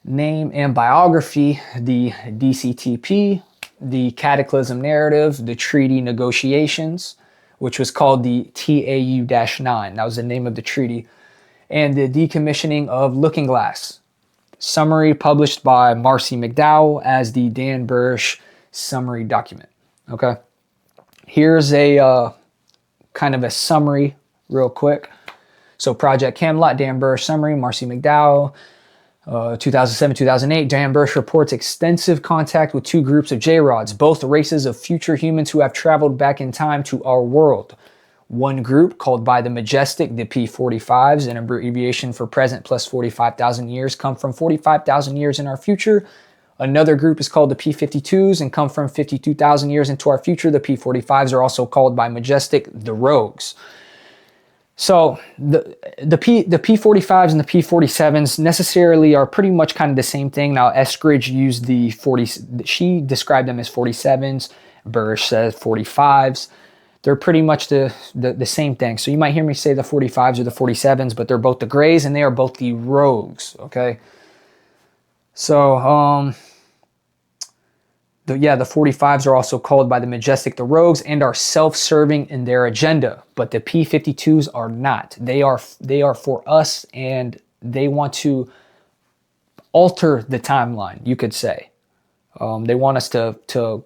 name and biography, the DCTP, the Cataclysm narrative, the treaty negotiations, which was called the TAU-9, that was the name of the treaty, and the decommissioning of Looking Glass. Summary published by Marcy McDowell as the Dan Burisch summary document. Okay, here's a kind of a summary real quick. So Project Camelot, Dan Burisch summary, Marcy McDowell, 2007-2008, Dan Burisch reports extensive contact with two groups of J-rods, both races of future humans who have traveled back in time to our world. One group, called by the Majestic, the P45s, an abbreviation for present plus 45,000 years, come from 45,000 years in our future, Another group is called the P52s and come from 52,000 years into our future. The P45s are also called by Majestic the Rogues. So the P45s and the P47s necessarily are pretty much kind of the same thing. Now Eskridge used the 40, she described them as 47s. Burisch says 45s. They're pretty much the same thing. So you might hear me say the 45s or the 47s, but they're both the grays and they are both the rogues, okay? So, the 45s are also called by the Majestic the Rogues and are self-serving in their agenda, but the P52s are not. They are for us, and they want to alter the timeline, you could say. They want us to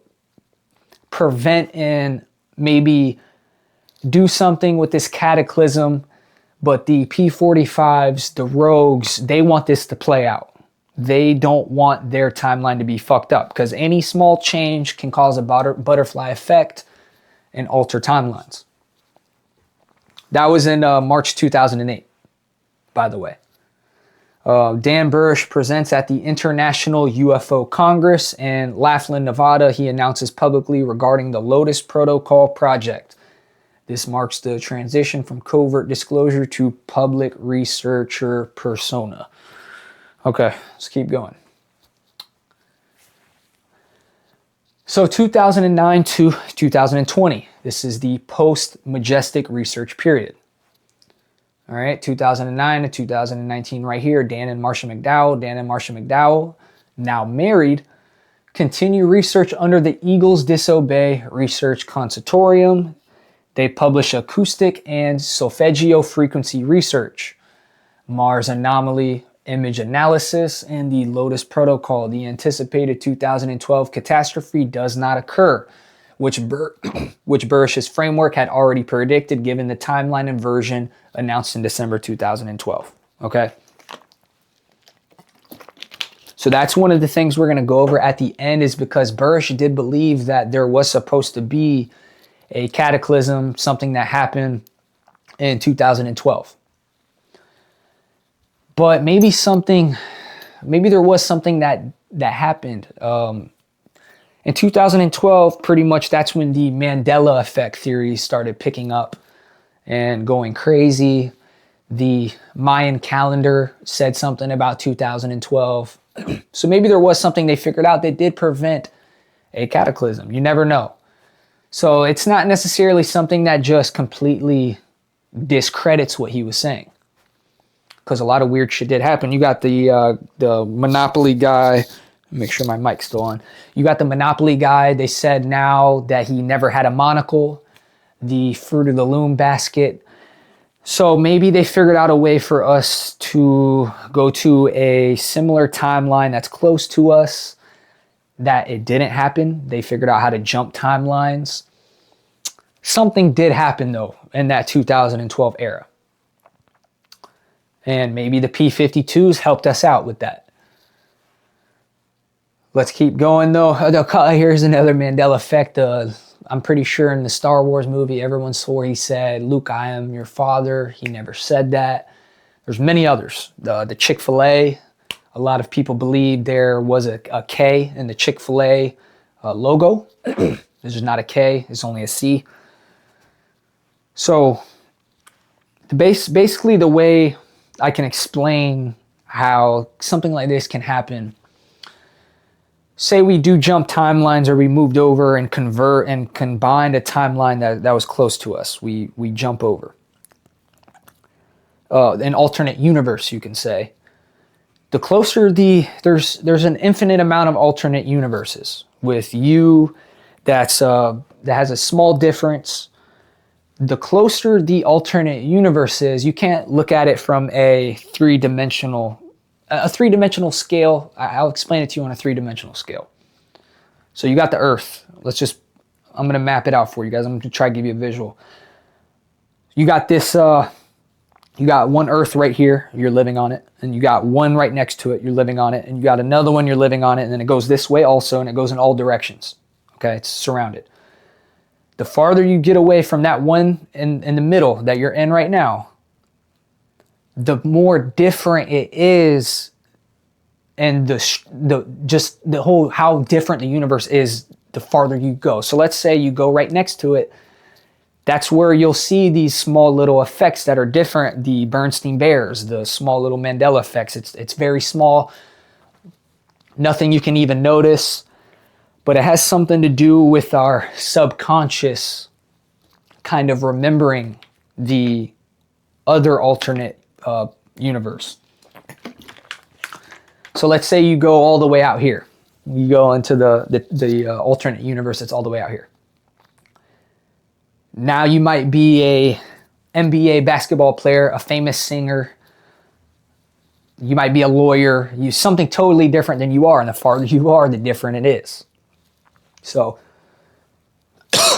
prevent and maybe do something with this cataclysm, but the P45s, the rogues, they want this to play out. They don't want their timeline to be fucked up because any small change can cause a butterfly effect and alter timelines. That was in March 2008, by the way. Dan Burisch presents at the International UFO Congress in Laughlin, Nevada. He announces publicly regarding the Lotus Protocol project. This marks the transition from covert disclosure to public researcher persona. Okay, let's keep going. So 2009 to 2020, this is the Post-Majestic research period. All right, 2009 to 2019 right here, Dan and Marcia McDowell, now married, continue research under the Eagles Disobey Research Consortium. They publish acoustic and solfeggio frequency research, Mars anomaly image analysis, and the Lotus Protocol. The anticipated 2012 catastrophe does not occur, which Burisch's framework had already predicted given the timeline inversion announced in December 2012. Okay? So that's one of the things we're going to go over at the end, is because Burisch did believe that there was supposed to be a cataclysm, something that happened in 2012. But maybe there was something that happened. In 2012, pretty much that's when the Mandela effect theory started picking up and going crazy. The Mayan calendar said something about 2012. So maybe there was something they figured out that did prevent a cataclysm. You never know. So it's not necessarily something that just completely discredits what he was saying, because a lot of weird shit did happen. You got the Monopoly guy. Make sure my mic's still on. You got the Monopoly guy. They said now that he never had a monocle. The Fruit of the Loom basket. So maybe they figured out a way for us to go to a similar timeline that's close to us, that it didn't happen. They figured out how to jump timelines. Something did happen, though, in that 2012 era. And maybe the P52s helped us out with that. Let's keep going, though. Here's another Mandela effect. I'm pretty sure in the Star Wars movie, everyone swore he said, "Luke, I am your father." He never said that. There's many others. The Chick-fil-A. A lot of people believe there was a K in the Chick-fil-A logo. This is not a K. It's only a C. So basically the way I can explain how something like this can happen, say we do jump timelines, or we moved over and convert and combined a timeline that was close to us. We jump over. An alternate universe, you can say. The closer there's an infinite amount of alternate universes with you that has a small difference. The closer the alternate universe is, you can't look at it from a three-dimensional scale. I'll explain it to you on a three-dimensional scale. So you got the Earth. I'm going to map it out for you guys. I'm going to try to give you a visual. You got this, you got one Earth right here, you're living on it. And you got one right next to it, you're living on it. And you got another one, you're living on it. And then it goes this way also, and it goes in all directions. Okay, it's surrounded. The farther you get away from that one in the middle that you're in right now, the more different it is and the whole how different the universe is the farther you go. So let's say you go right next to it. That's where you'll see these small little effects that are different. The Bernstein Bears, the small little Mandela effects. It's very small. Nothing you can even notice. But it has something to do with our subconscious kind of remembering the other alternate universe. So let's say you go all the way out here. You go into the alternate universe that's all the way out here. Now you might be a NBA basketball player, a famous singer. You might be a lawyer. You something totally different than you are, and the farther you are, the different it is. So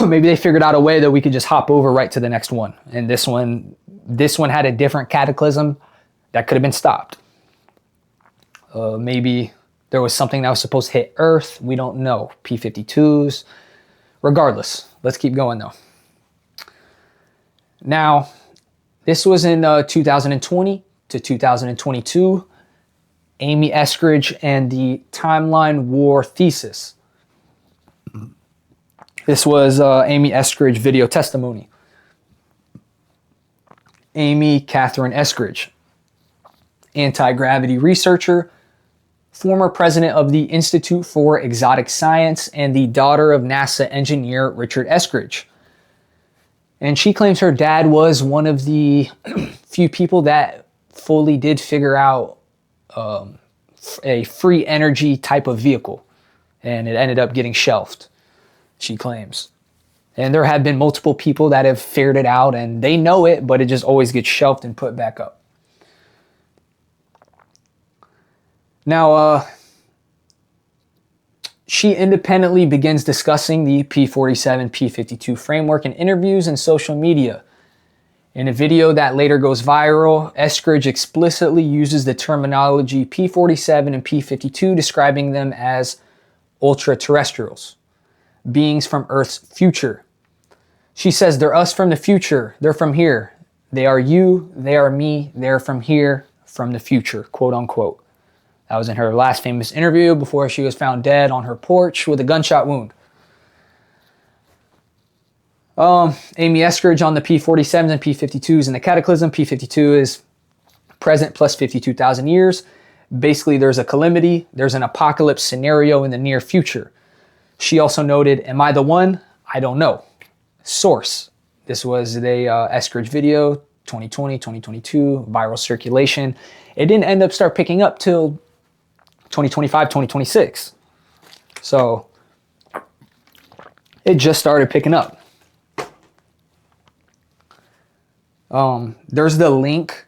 maybe they figured out a way that we could just hop over right to the next one. And this one had a different cataclysm that could have been stopped. Maybe there was something that was supposed to hit Earth. We don't know. P52s. Regardless, let's keep going though. Now, this was in 2020 to 2022. Amy Eskridge and the Timeline War Thesis. This was Amy Eskridge video testimony. Amy Catherine Eskridge, anti-gravity researcher, former president of the Institute for Exotic Science, and the daughter of NASA engineer Richard Eskridge. And she claims her dad was one of the few people that fully did figure out a free energy type of vehicle. And it ended up getting shelved, she claims. And there have been multiple people that have figured it out and they know it, but it just always gets shelved and put back up. Now, she independently begins discussing the P47 P52 framework in interviews and social media. In a video that later goes viral, Eskridge explicitly uses the terminology P47 and P52, describing them as ultra-terrestrials, beings from Earth's future. She says, they're us from the future, they're from here. They are you, they are me, they're from here, from the future, quote unquote. That was in her last famous interview before she was found dead on her porch with a gunshot wound. Amy Eskridge on the P47s and P52s in the Cataclysm. P52 is present plus 52,000 years. Basically, there's a calamity. There's an apocalypse scenario in the near future. She also noted, am I the one? I don't know. Source. This was the Eskridge video, 2020, 2022, viral circulation. It didn't end up start picking up till 2025, 2026. So it just started picking up. There's the link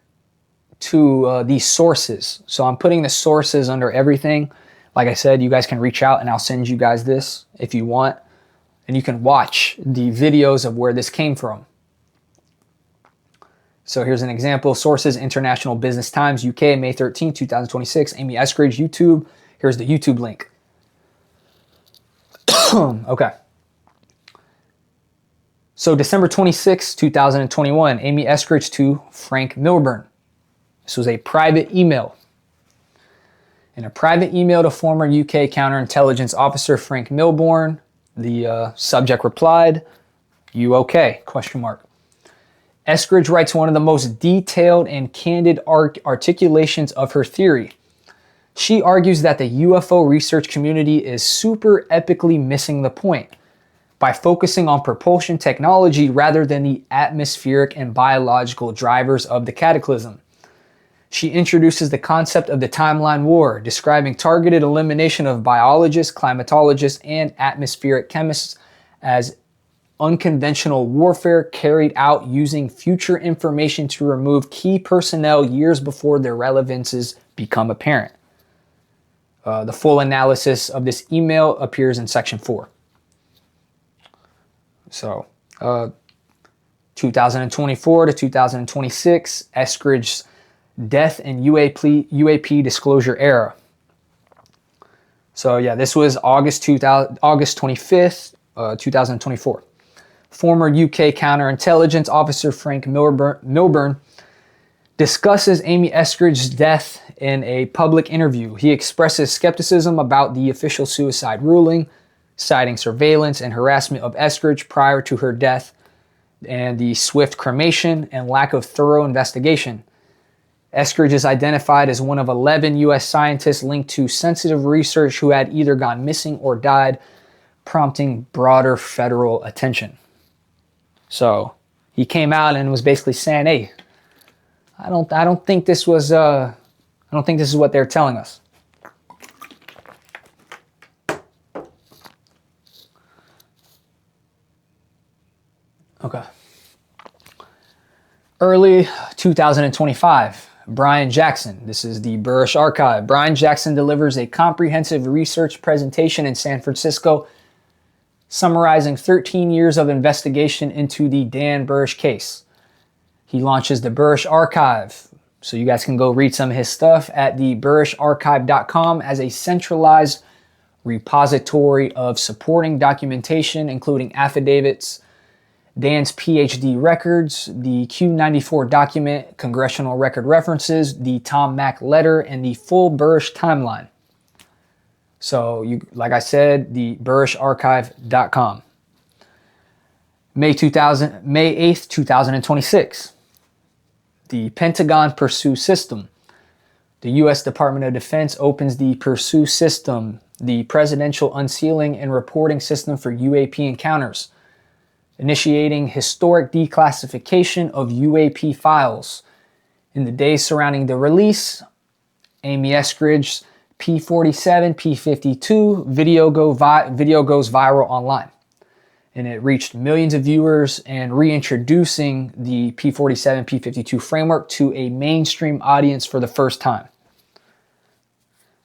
to these sources. So I'm putting the sources under everything. Like I said, you guys can reach out and I'll send you guys this if you want. And you can watch the videos of where this came from. So here's an example. Sources, International Business Times, UK, May 13, 2026. Amy Eskridge, YouTube. Here's the YouTube link. Okay. So December 26, 2021, Amy Eskridge to Frank Milburn. This was a private email. In a private email to former UK counterintelligence officer Frank Milburn, the subject replied, "You okay?" Question mark. Eskridge writes one of the most detailed and candid articulations of her theory. She argues that the UFO research community is super epically missing the point by focusing on propulsion technology rather than the atmospheric and biological drivers of the cataclysm. She introduces the concept of the timeline war, describing targeted elimination of biologists, climatologists, and atmospheric chemists as unconventional warfare carried out using future information to remove key personnel years before their relevances become apparent. The full analysis of this email appears in section 4. So, 2024 to 2026, Eskridge's death and UAP disclosure era. So yeah, this was August 25th, 2024. Former UK counterintelligence officer Frank Milburn discusses Amy Eskridge's death in a public interview. He expresses skepticism about the official suicide ruling, citing surveillance and harassment of Eskridge prior to her death, and the swift cremation and lack of thorough investigation. Eskridge is identified as one of 11 U.S. scientists linked to sensitive research who had either gone missing or died, prompting broader federal attention. So he came out and was basically saying, "Hey, I don't think this was I don't think this is what they're telling us." Okay. Early 2025, Brian Jackson. This is the Burisch archive. Brian Jackson delivers a comprehensive research presentation in San Francisco summarizing 13 years of investigation into the Dan Burisch case. He launches the Burisch archive, so you guys can go read some of his stuff at the BurischArchive.com as a centralized repository of supporting documentation, including affidavits, Dan's PhD records, the Q94 document, congressional record references, the Tom Mack letter, and the full Burisch timeline. So, like I said, the BurischArchive.com. May 8th, 2026. The Pentagon Pursuit System. The U.S. Department of Defense opens the Pursuit System, the presidential unsealing and reporting system for UAP encounters, initiating historic declassification of UAP files. In the days surrounding the release, Amy Eskridge's P47 P52 video goes viral online, and it reached millions of viewers and reintroducing the P47 P52 framework to a mainstream audience for the first time.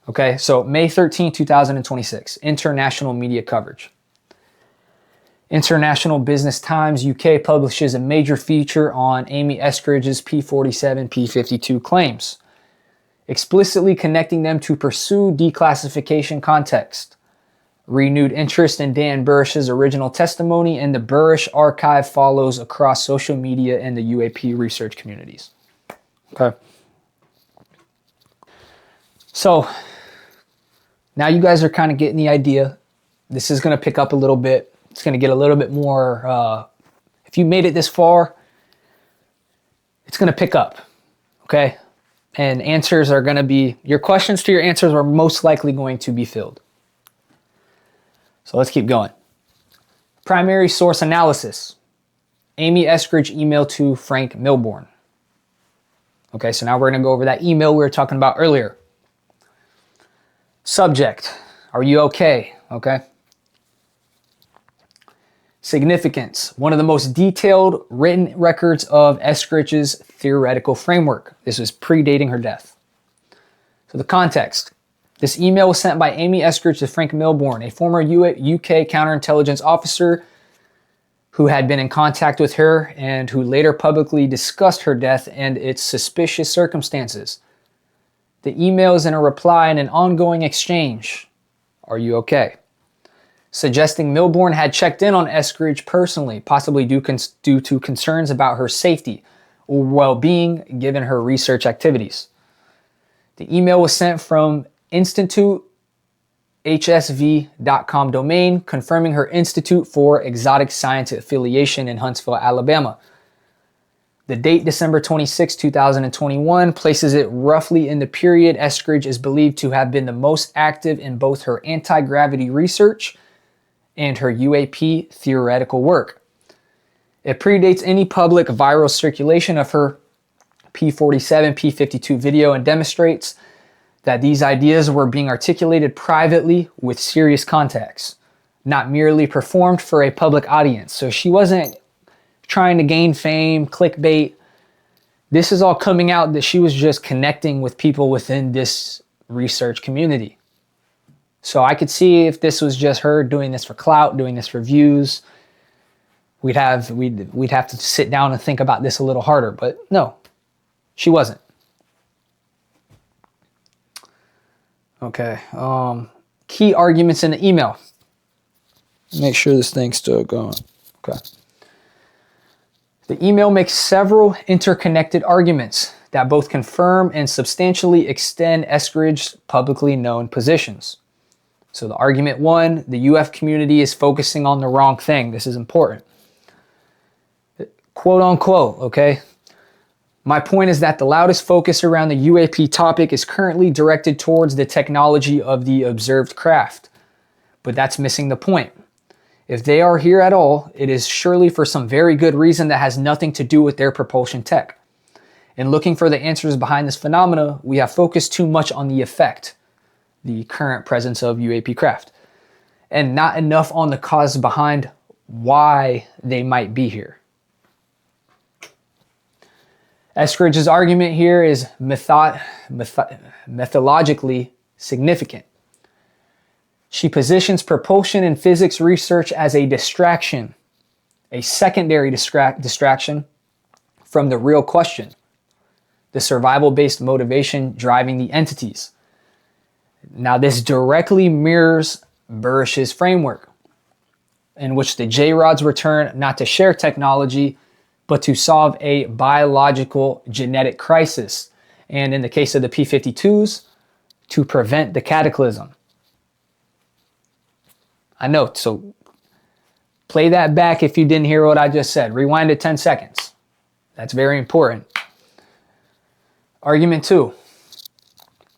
Okay, so May 13, 2026, international media coverage. International Business Times UK publishes a major feature on Amy Eskridge's P47 P52 claims, explicitly connecting them to pursue declassification context. Renewed interest in Dan Burisch's original testimony, and the Burisch archive follows across social media and the UAP research communities. Okay. So now you guys are kind of getting the idea. This is going to pick up a little bit. It's going to get a little bit more, if you made it this far, it's going to pick up, okay? And answers are going to be, your questions to your answers are most likely going to be filled. So let's keep going. Primary source analysis. Amy Eskridge email to Frank Milbourne. Okay, so now we're going to go over that email we were talking about earlier. Subject, are you okay? Okay. Significance, one of the most detailed written records of Eskridge's theoretical framework. This was predating her death. So the context. This email was sent by Amy Eskridge to Frank Milbourne, a former UK counterintelligence officer who had been in contact with her and who later publicly discussed her death and its suspicious circumstances. The email is in a reply in an ongoing exchange. Are you okay? Suggesting Milbourne had checked in on Eskridge personally, possibly due to concerns about her safety or well-being given her research activities. The email was sent from institutehsv.com domain, confirming her Institute for Exotic Science affiliation in Huntsville, Alabama. The date, December 26, 2021, places it roughly in the period Eskridge is believed to have been the most active in both her anti-gravity research and her UAP theoretical work. It predates any public viral circulation of her P47 P52 video and demonstrates that these ideas were being articulated privately with serious contacts, not merely performed for a public audience. So she wasn't trying to gain fame, clickbait. This is all coming out that she was just connecting with people within this research community. So I could see if this was just her doing this for clout, doing this for views, we'd have to sit down and think about this a little harder. But no, she wasn't. Okay. Key arguments in the email. Make sure this thing's still going. Okay. The email makes several interconnected arguments that both confirm and substantially extend Eskridge's publicly known positions. So the argument one, the UF community is focusing on the wrong thing. This is important. Quote unquote, okay? My point is that the loudest focus around the UAP topic is currently directed towards the technology of the observed craft. But that's missing the point. If they are here at all, it is surely for some very good reason that has nothing to do with their propulsion tech. In looking for the answers behind this phenomena, we have focused too much on the effect, the current presence of UAP craft, and not enough on the cause behind why they might be here. Eskridge's argument here is methodologically significant. She positions propulsion and physics research as a distraction, a secondary distraction from the real question, the survival-based motivation driving the entities. Now, this directly mirrors Burisch's framework, in which the J-rods return not to share technology, but to solve a biological genetic crisis, and in the case of the P52s, to prevent the cataclysm. I know, so play that back if you didn't hear what I just said. Rewind it 10 seconds. That's very important. Argument two,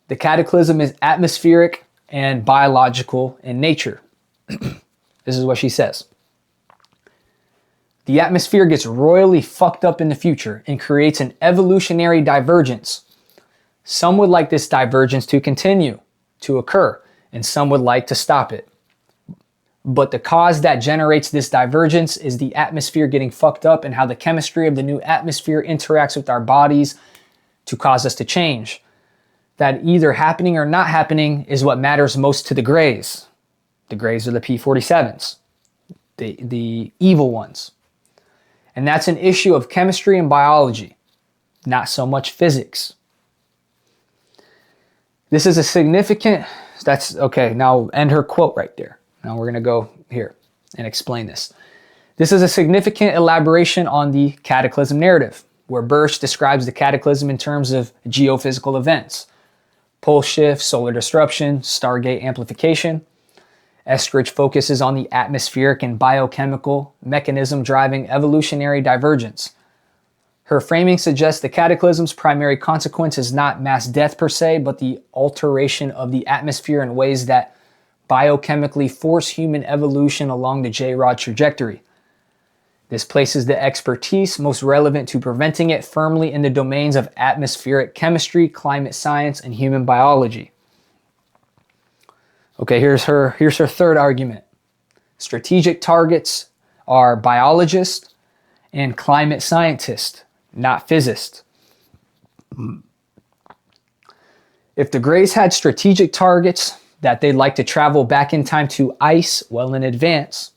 the cataclysm is atmospheric and biological in nature. This is what she says. The atmosphere gets royally fucked up in the future and creates an evolutionary divergence. Some would like this divergence to continue to occur, and some would like to stop it. But the cause that generates this divergence is the atmosphere getting fucked up and how the chemistry of the new atmosphere interacts with our bodies to cause us to change. That either happening or not happening is what matters most to the Greys. The Greys are the P47s, the evil ones. And that's an issue of chemistry and biology, not so much physics. This is a significant, that's okay, now end her quote right there. Now we're gonna go here and explain this. This is a significant elaboration on the Cataclysm narrative, where Burisch describes the Cataclysm in terms of geophysical events, pole shift, solar disruption, Stargate amplification. Eskridge focuses on the atmospheric and biochemical mechanism driving evolutionary divergence. Her framing suggests the cataclysm's primary consequence is not mass death per se, but the alteration of the atmosphere in ways that biochemically force human evolution along the J-rod trajectory. This places the expertise most relevant to preventing it firmly in the domains of atmospheric chemistry, climate science, and human biology. Okay, here's her third argument. Strategic targets are biologists and climate scientists, not physicists. If the Greys had strategic targets that they'd like to travel back in time to ice well in advance,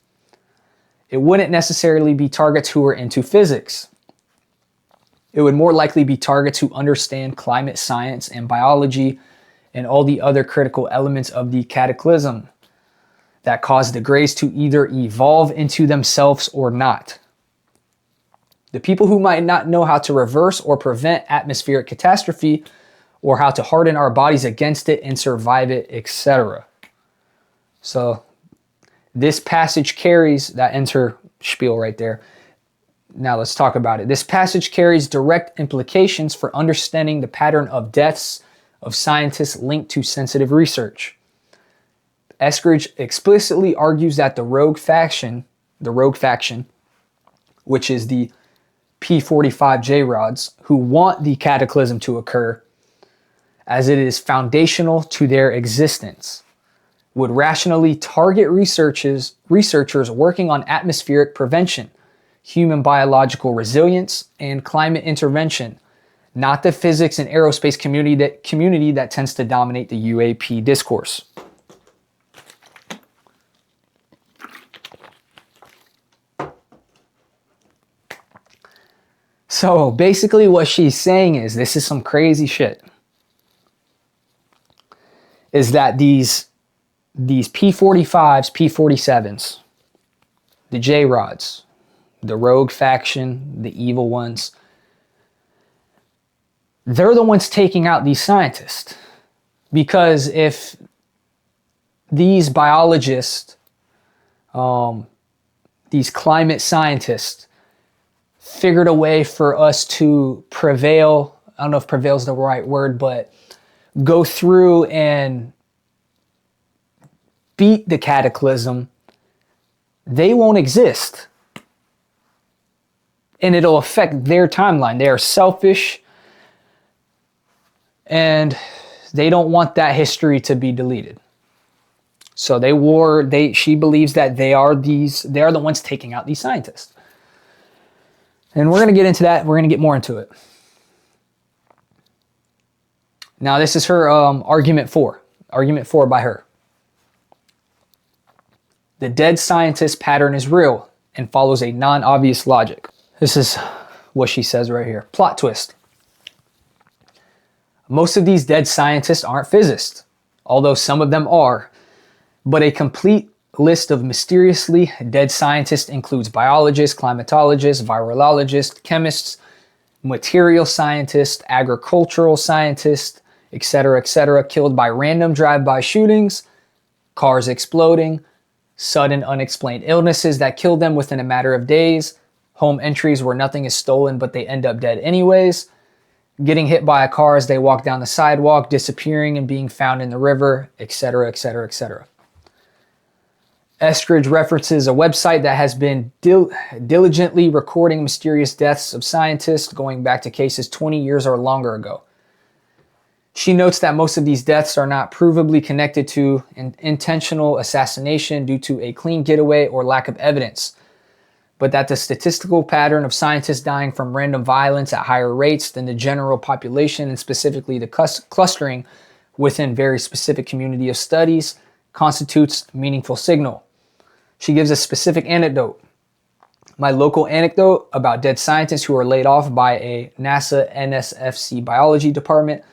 it wouldn't necessarily be targets who were into physics. It would more likely be targets who understand climate science and biology and all the other critical elements of the cataclysm that caused the Greys to either evolve into themselves or not. The people who might not know how to reverse or prevent atmospheric catastrophe or how to harden our bodies against it and survive it, etc. So this passage carries, that ends her spiel right there. Now let's talk about it. This passage carries direct implications for understanding the pattern of deaths of scientists linked to sensitive research. Eskridge explicitly argues that the rogue faction, which is the P45 J-rods, who want the cataclysm to occur, as it is foundational to their existence, would rationally target researchers working on atmospheric prevention, human biological resilience, and climate intervention, not the physics and aerospace community that tends to dominate the UAP discourse. So basically what she's saying is, this is some crazy shit, is that these P45s, P47s, the J-rods, the rogue faction, the evil ones, they're the ones taking out these scientists. Because if these biologists, these climate scientists, figured a way for us to prevail, I don't know if prevail is the right word, but go through and beat the cataclysm, they won't exist. And it'll affect their timeline. They are selfish and they don't want that history to be deleted. So she believes that they are the ones taking out these scientists. And we're going to get into that. We're going to get more into it. Now, this is her argument 4. Argument 4 by her. The dead scientist pattern is real and follows a non-obvious logic. This is what she says right here. Plot twist. Most of these dead scientists aren't physicists, although some of them are. But a complete list of mysteriously dead scientists includes biologists, climatologists, virologists, chemists, material scientists, agricultural scientists, etc., killed by random drive-by shootings, cars exploding, sudden unexplained illnesses that killed them within a matter of days, home entries where nothing is stolen but they end up dead anyways, getting hit by a car as they walk down the sidewalk, disappearing and being found in the river, etc., etc. Eskridge references a website that has been diligently recording mysterious deaths of scientists going back to cases 20 years or longer ago. She notes that most of these deaths are not provably connected to an intentional assassination due to a clean getaway or lack of evidence, but that the statistical pattern of scientists dying from random violence at higher rates than the general population, and specifically the clustering within very specific community of studies, constitutes a meaningful signal. She gives a specific anecdote. My local anecdote about dead scientists who are laid off by a NASA NSFC biology department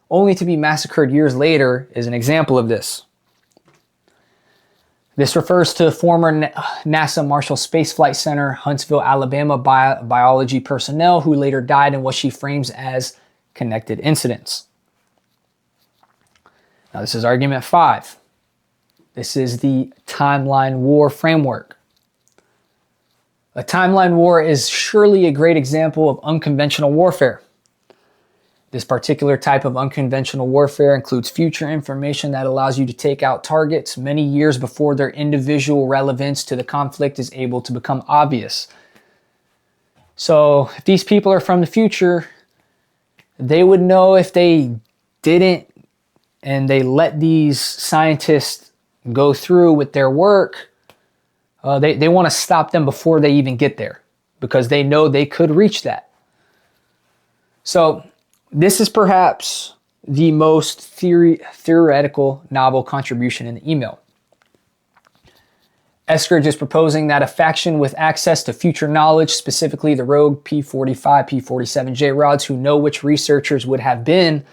only to be massacred years later is an example of this. This refers to former NASA Marshall Space Flight Center, Huntsville, Alabama biology personnel who later died in what she frames as connected incidents. Now this is argument 5. This is the timeline war framework. A timeline war is surely a great example of unconventional warfare. This particular type of unconventional warfare includes future information that allows you to take out targets many years before their individual relevance to the conflict is able to become obvious. So if these people are from the future, they would know if they didn't and they let these scientists go through with their work, they want to stop them before they even get there because they know they could reach that. So this is perhaps the most theoretical novel contribution in the email. Eskridge is proposing that a faction with access to future knowledge, specifically the rogue P45, P47 J-Rods who know which researchers would have been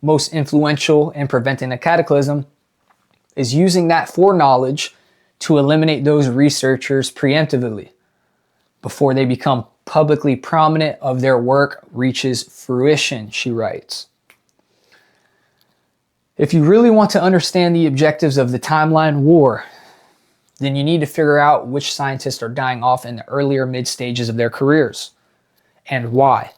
most influential in preventing a cataclysm, is using that foreknowledge to eliminate those researchers preemptively before they become publicly prominent of their work reaches fruition, she writes. If you really want to understand the objectives of the timeline war, then you need to figure out which scientists are dying off in the earlier mid stages of their careers and why.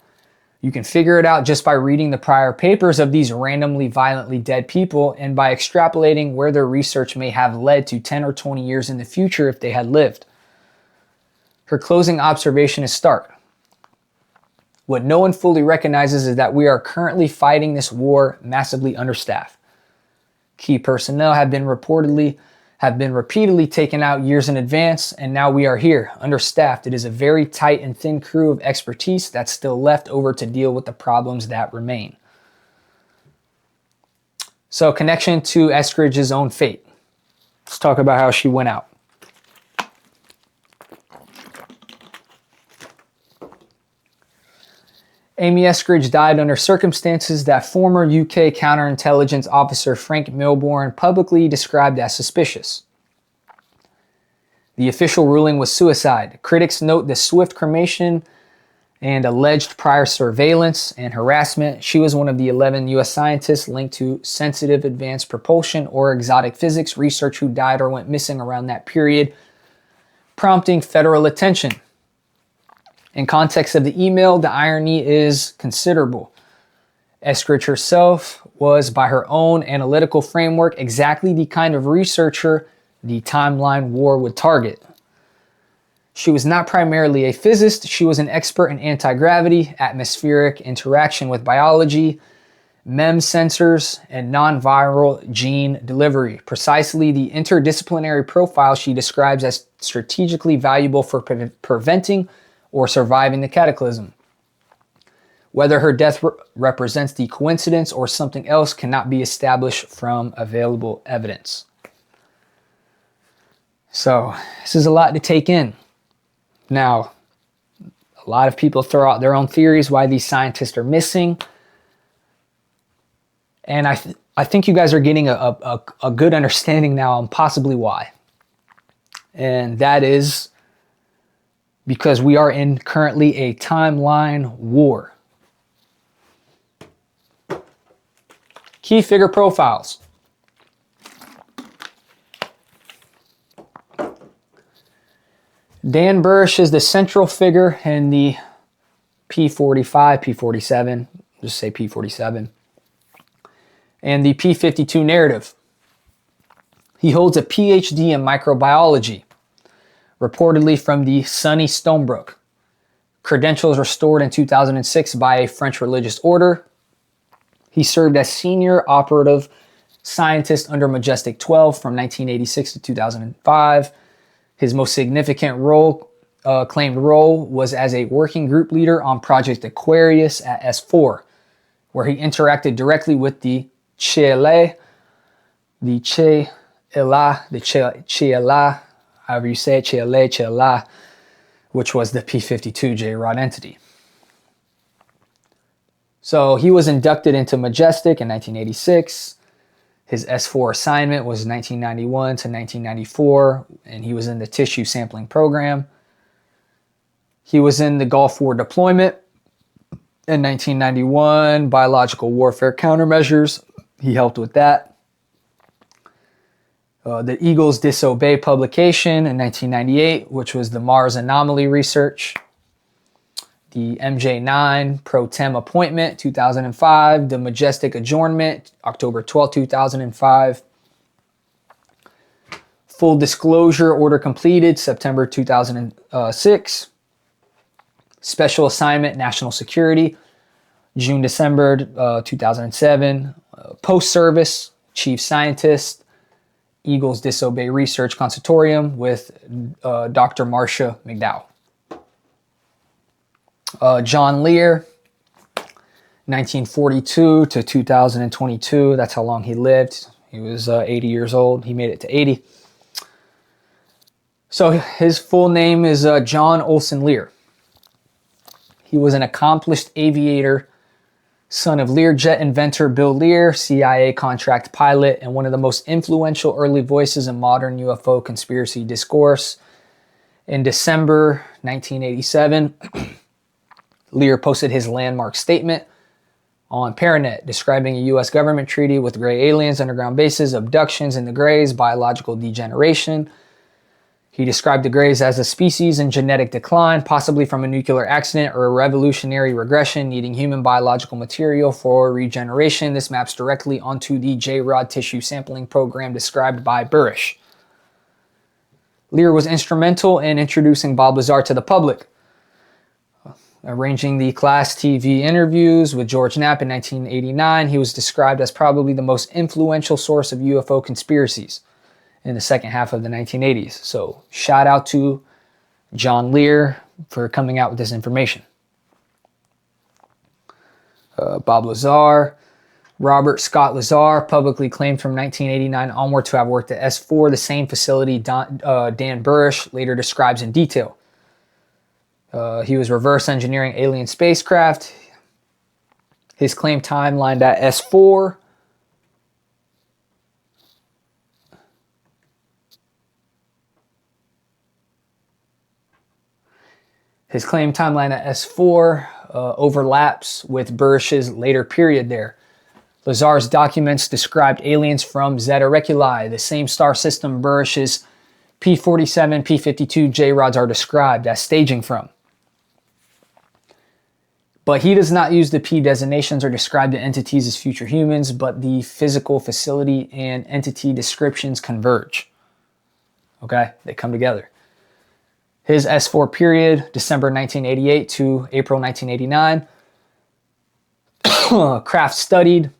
You can figure it out just by reading the prior papers of these randomly violently dead people and by extrapolating where their research may have led to 10 or 20 years in the future if they had lived. Her closing observation is stark. What no one fully recognizes is that we are currently fighting this war massively understaffed. Key personnel have been repeatedly taken out years in advance, and now we are here, understaffed. It is a very tight and thin crew of expertise that's still left over to deal with the problems that remain. So, connection to Eskridge's own fate. Let's talk about how she went out. Amy Eskridge died under circumstances that former UK counterintelligence officer Frank Milbourne publicly described as suspicious. The official ruling was suicide. Critics note the swift cremation and alleged prior surveillance and harassment. She was one of the 11 U.S. scientists linked to sensitive advanced propulsion or exotic physics research who died or went missing around that period, prompting federal attention. In context of the email, the irony is considerable. Eskridge herself was, by her own analytical framework, exactly the kind of researcher the timeline war would target. She was not primarily a physicist. She was an expert in anti-gravity, atmospheric interaction with biology, MEM sensors, and non-viral gene delivery. Precisely the interdisciplinary profile she describes as strategically valuable for preventing or surviving the cataclysm. Whether her death represents the coincidence or something else cannot be established from available evidence. So, this is a lot to take in. Now, a lot of people throw out their own theories why these scientists are missing. And I think you guys are getting a good understanding now on possibly why. And that is because we are in currently a timeline war. Key figure profiles. Dan Burisch is the central figure in the P45, P47, just say P47, and the P52 narrative. He holds a PhD in microbiology, reportedly from the sunny Stonebrook. Credentials restored in 2006 by a French religious order. He served as senior operative scientist under Majestic 12 from 1986 to 2005. His most significant claimed role was as a working group leader on Project Aquarius at S4, where he interacted directly with the Chiela, however you say it, Chiela, which was the P52 J-Rod entity. So he was inducted into Majestic in 1986. His S4 assignment was 1991 to 1994, and he was in the tissue sampling program. He was in the Gulf War deployment in 1991, biological warfare countermeasures. He helped with that. The Eagles Disobey publication in 1998, which was the Mars anomaly research. The MJ9 Pro Tem appointment, 2005. The Majestic adjournment, October 12, 2005. Full disclosure order completed, September 2006. Special assignment, national security, June-December 2007. Post-service, chief scientist, Eagles Disobey Research Consortium with Dr. Marcia McDowell. John Lear, 1942 to 2022. That's how long he lived. He was 80 years old. He made it to 80. So his full name is John Olson Lear. He was an accomplished aviator, son of Learjet inventor Bill Lear, CIA contract pilot, and one of the most influential early voices in modern UFO conspiracy discourse. In December 1987, Lear posted his landmark statement on Paranet describing a U.S. government treaty with gray aliens, underground bases, abductions in the grays, biological degeneration. He described the grays as a species in genetic decline, possibly from a nuclear accident or a revolutionary regression needing human biological material for regeneration. This maps directly onto the J-Rod tissue sampling program described by Burisch. Lear was instrumental in introducing Bob Lazar to the public, arranging the Class TV interviews with George Knapp in 1989. He was described as probably the most influential source of UFO conspiracies in the second half of the 1980s. So shout out to John Lear for coming out with this information. Bob Lazar. Robert Scott Lazar publicly claimed from 1989 onward to have worked at S4, the same facility Dan Burisch later describes in detail. He was reverse engineering alien spacecraft. His claim timeline at S4. His claim timeline at S4 overlaps with Burisch's later period there. Lazar's documents described aliens from Zeta Reculi, the same star system Burisch's P47 P52 J-rods are described as staging from. But he does not use the P designations or describe the entities as future humans, but the physical facility and entity descriptions converge. Okay, they come together. His S4 period, December 1988 to April 1989. Craft studied.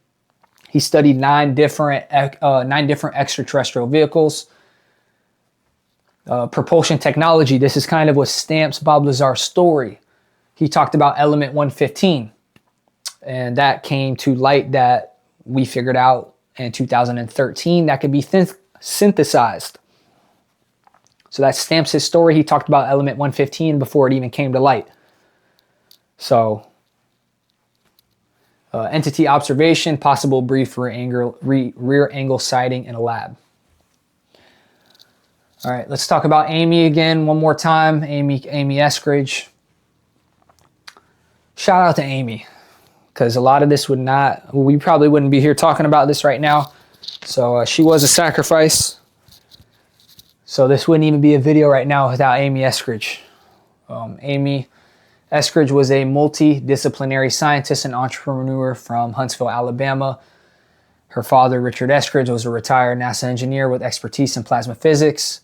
He studied nine different extraterrestrial vehicles. Propulsion technology. This is kind of what stamps Bob Lazar's story. He talked about element 115, and that came to light that we figured out in 2013 that could be synthesized. So that stamps his story. He talked about element 115 before it even came to light. So entity observation, possible brief rear angle sighting in a lab. All right, let's talk about Amy again one more time. Amy Eskridge. Shout out to Amy, because a lot of this we probably wouldn't be here talking about this right now. So she was a sacrifice. So this wouldn't even be a video right now without Amy Eskridge. Amy Eskridge was a multidisciplinary scientist and entrepreneur from Huntsville, Alabama. Her father, Richard Eskridge, was a retired NASA engineer with expertise in plasma physics,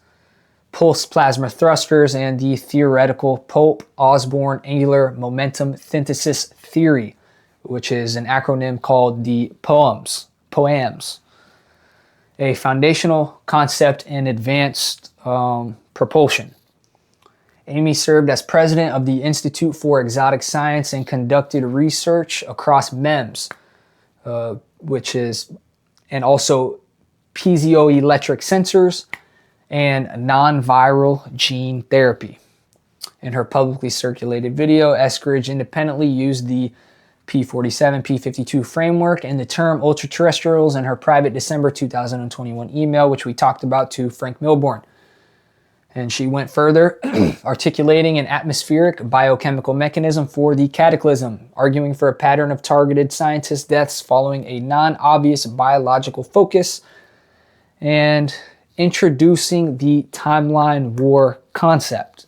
pulse plasma thrusters, and the theoretical Pope-Osborn angular momentum synthesis theory, which is an acronym called the POAMS, a foundational concept in advanced propulsion. Amy served as president of the Institute for Exotic Science and conducted research across MEMS, and also piezoelectric sensors and non-viral gene therapy. In her publicly circulated video, Eskridge independently used the P47 P52 framework and the term ultraterrestrials in her private December 2021 email, which we talked about, to Frank Milbourne. And she went further, articulating an atmospheric biochemical mechanism for the Cataclysm, arguing for a pattern of targeted scientist deaths following a non-obvious biological focus, and introducing the timeline war concept.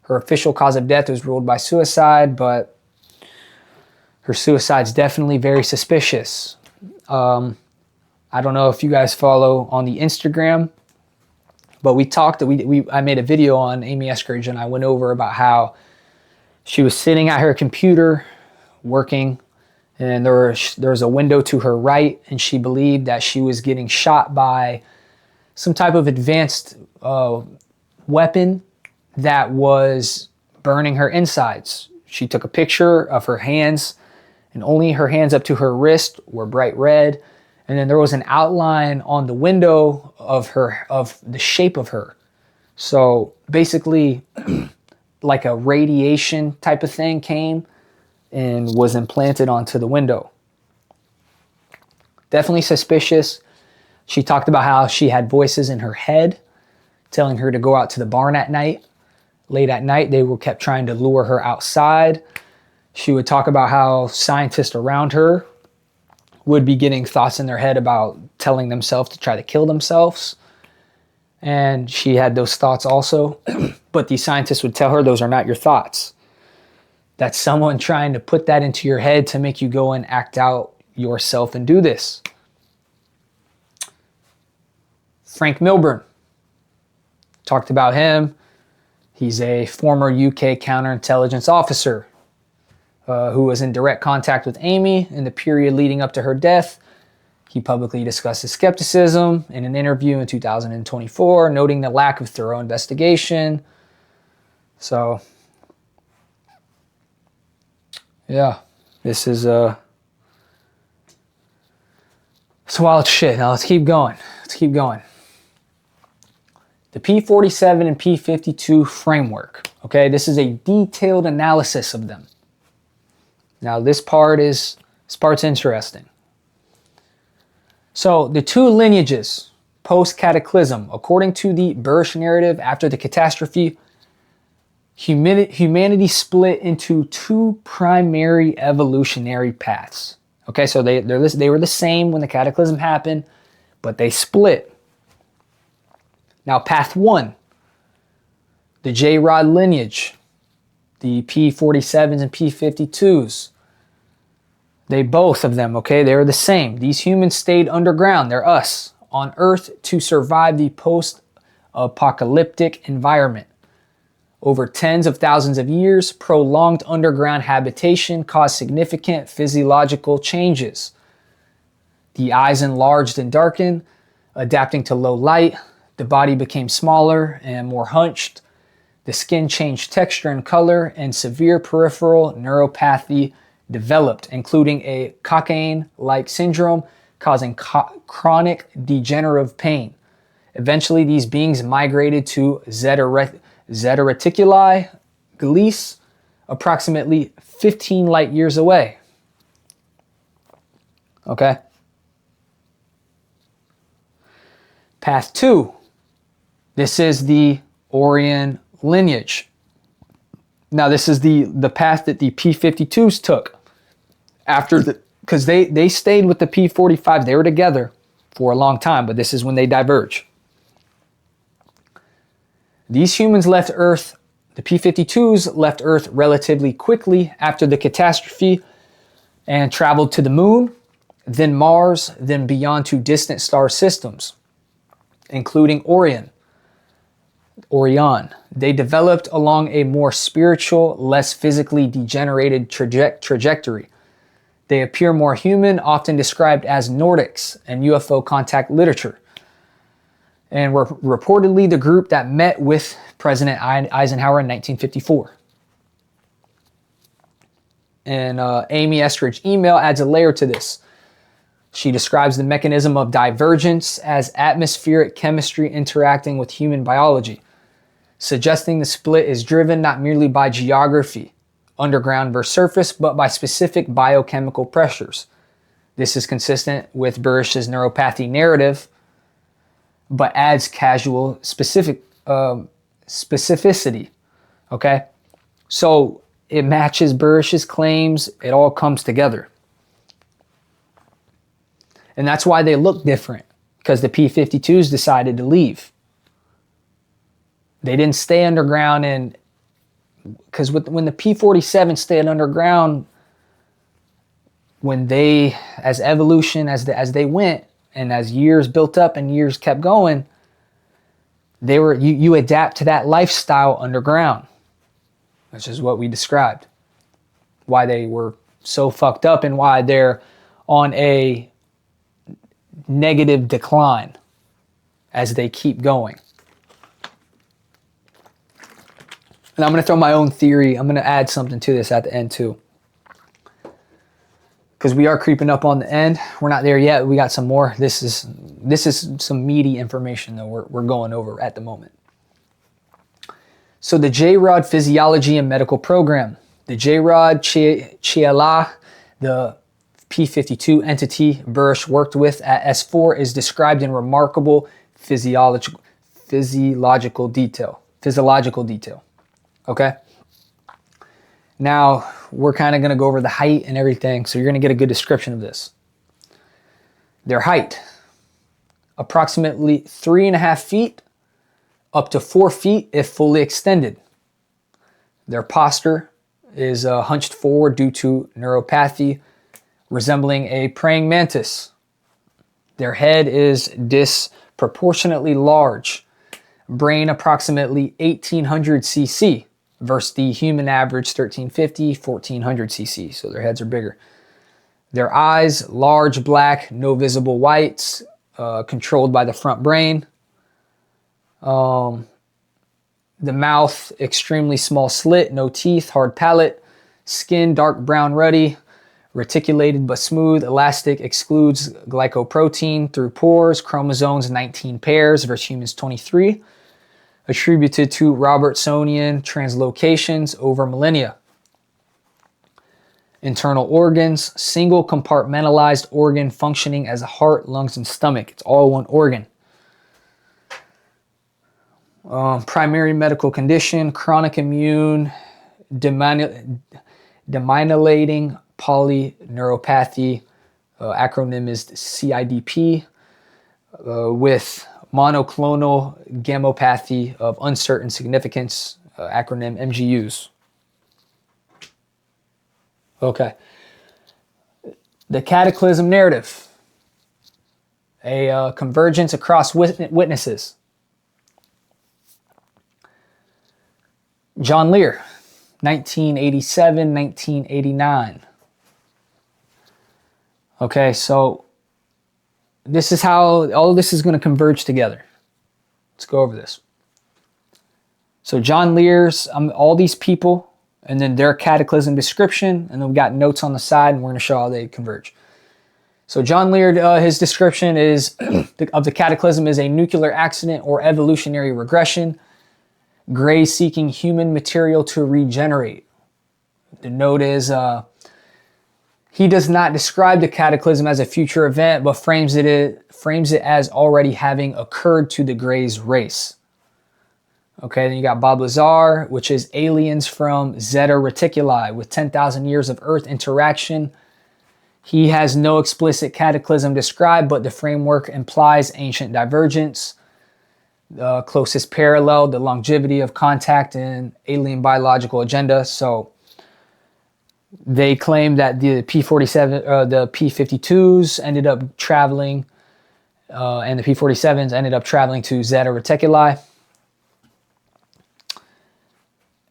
Her official cause of death was ruled by suicide, but her suicide's definitely very suspicious. I don't know if you guys follow on the Instagram, but I made a video on Amy Eskridge, and I went over about how she was sitting at her computer working, and there was a window to her right, and she believed that she was getting shot by some type of advanced weapon that was burning her insides. She took a picture of her hands, and only her hands up to her wrist were bright red. And then there was an outline on the window of the shape of her. So basically, like a radiation type of thing came and was implanted onto the window. Definitely suspicious. She talked about how she had voices in her head telling her to go out to the barn at night. Late at night, they kept trying to lure her outside. She would talk about how scientists around her would be getting thoughts in their head about telling themselves to try to kill themselves. And she had those thoughts also. But the scientists would tell her those are not your thoughts. That's someone trying to put that into your head to make you go and act out yourself and do this. Frank Milbourne. Talked about him. He's a former UK counterintelligence officer who was in direct contact with Amy in the period leading up to her death. He publicly discussed his skepticism in an interview in 2024, noting the lack of thorough investigation. So, yeah, this is it's wild shit. Now let's keep going. The P47 and P52 framework. Okay, this is a detailed analysis of them. Now this part's interesting. So the two lineages post-Cataclysm, according to the Burisch narrative after the catastrophe, humanity split into two primary evolutionary paths. Okay, so they were the same when the Cataclysm happened, but they split. Now, path 1, the J-Rod lineage, the P47s and P52s, they both of them, okay, they were the same. These humans stayed underground, they're us, on Earth to survive the post-apocalyptic environment. Over tens of thousands of years, prolonged underground habitation caused significant physiological changes. The eyes enlarged and darkened, adapting to low light. The body became smaller and more hunched. The skin changed texture and color, and severe peripheral neuropathy developed, including a cocaine-like syndrome causing chronic degenerative pain. Eventually, these beings migrated to Zeta Reticuli, Gliese, approximately 15 light years away. Okay. Path 2. This is the Orion lineage. Now, this is the path that the P52s took after because they stayed with the P45. They were together for a long time, but this is when they diverge. These humans left Earth, the P52s left Earth relatively quickly after the catastrophe and traveled to the moon, then Mars, then beyond to distant star systems, including Orion. They developed along a more spiritual, less physically degenerated trajectory. They appear more human, often described as Nordics in UFO contact literature, and were reportedly the group that met with President Eisenhower in 1954. And Amy Eskridge's email adds a layer to this. She describes the mechanism of divergence as atmospheric chemistry interacting with human biology, suggesting the split is driven not merely by geography, underground versus surface, but by specific biochemical pressures. This is consistent with Burisch's neuropathy narrative, but adds casual specificity. Okay? So it matches Burisch's claims. It all comes together. And that's why they look different, because the P52s decided to leave. They didn't stay underground, and because when the P47 stayed underground, when they, as evolution, as they went, and as years built up and years kept going, they were you adapt to that lifestyle underground, which is what we described. Why they were so fucked up and why they're on a negative decline as they keep going. And I'm going to throw my own theory. I'm going to add something to this at the end too, because we are creeping up on the end. We're not there yet. We got some more. This is some meaty information that we're going over at the moment. So the J-Rod Physiology and Medical Program. The J-Rod Chiala, the P52 entity Burisch worked with at S4, is described in remarkable physiological detail. Okay? Now, we're kind of going to go over the height and everything, so you're going to get a good description of this. Their height, approximately 3.5 feet, up to 4 feet if fully extended. Their posture is hunched forward due to neuropathy, resembling a praying mantis. Their head is disproportionately large. Brain approximately 1800 cc versus the human average 1350, 1400 cc. So their heads are bigger. Their eyes, large black, no visible whites, controlled by the front brain. The mouth, extremely small slit, no teeth, hard palate. Skin, dark brown ruddy, reticulated but smooth, elastic, excludes glycoprotein through pores, chromosomes 19 pairs versus humans 23, attributed to Robertsonian translocations over millennia. Internal organs, single compartmentalized organ functioning as a heart, lungs, and stomach. It's all one organ. Primary medical condition, chronic immune demyelinating polyneuropathy, acronym is CIDP, with monoclonal gammopathy of uncertain significance, acronym MGUs. Okay. The Cataclysm narrative, a convergence across witnesses. John Lear, 1987, 1989. Okay, so this is how all of this is going to converge together. Let's go over this. So John Lear's, all these people, and then their cataclysm description, and then we've got notes on the side, and we're going to show how they converge. So John Lear, his description is of the cataclysm is a nuclear accident or evolutionary regression, Greys seeking human material to regenerate. The note is, he does not describe the cataclysm as a future event, but frames it as already having occurred to the Greys race. Okay, then you got Bob Lazar, which is aliens from Zeta Reticuli with 10,000 years of Earth interaction. He has no explicit cataclysm described, but the framework implies ancient divergence. The closest parallel, the longevity of contact and alien biological agenda. So they claim that the P47, the P52s ended up traveling, and the P47s ended up traveling to Zeta Reticuli.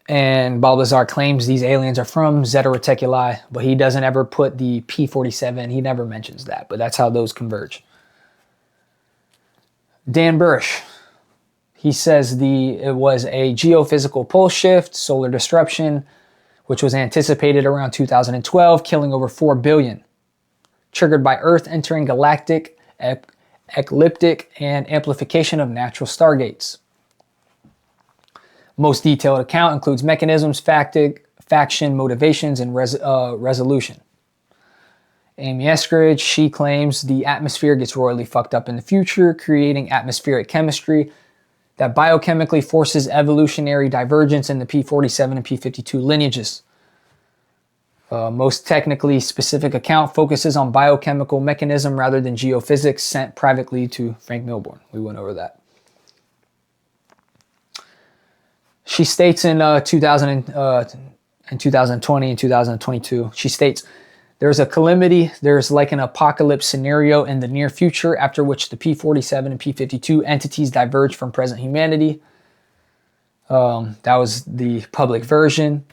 And Bob Lazar claims these aliens are from Zeta Reticuli, but he doesn't ever put the P47. He never mentions that, but that's how those converge. Dan Burisch, he says it was a geophysical pole shift, solar disruption, which was anticipated around 2012, killing over 4 billion, triggered by Earth entering galactic ecliptic and amplification of natural stargates. Most detailed account includes mechanisms, faction, motivations, and resolution. Amy Eskridge, she claims the atmosphere gets royally fucked up in the future, creating atmospheric chemistry that biochemically forces evolutionary divergence in the P47 and P52 lineages. Most technically specific account focuses on biochemical mechanism rather than geophysics, sent privately to Frank Milbourne. We went over that. She states in 2020 and 2022, she states, there's a calamity, there's like an apocalypse scenario in the near future after which the P47 and P52 entities diverge from present humanity. That was the public version,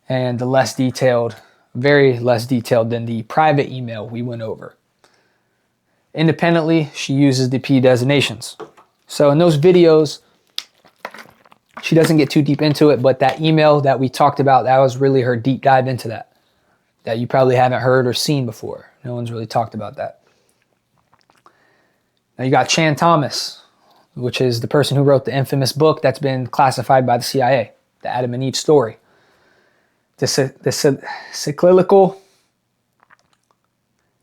and the less detailed, very less detailed than the private email we went over. Independently, she uses the P-Designations. So in those videos, she doesn't get too deep into it, but that email that we talked about, that was really her deep dive into that you probably haven't heard or seen before. No one's really talked about that. Now you got Chan Thomas, which is the person who wrote the infamous book that's been classified by the CIA, the Adam and Eve story. The cyclical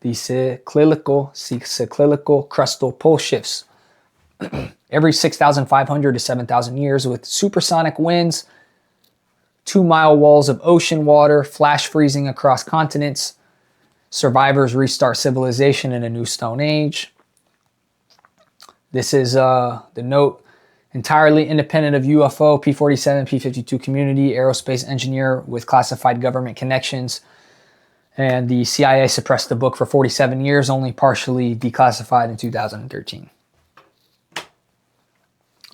crustal pole shifts every 6,500 to 7,000 years with supersonic winds, 2-mile walls of ocean water, flash freezing across continents. Survivors restart civilization in a new Stone Age. This is the note, entirely independent of UFO, P47, P52 community, aerospace engineer with classified government connections. And the CIA suppressed the book for 47 years, only partially declassified in 2013.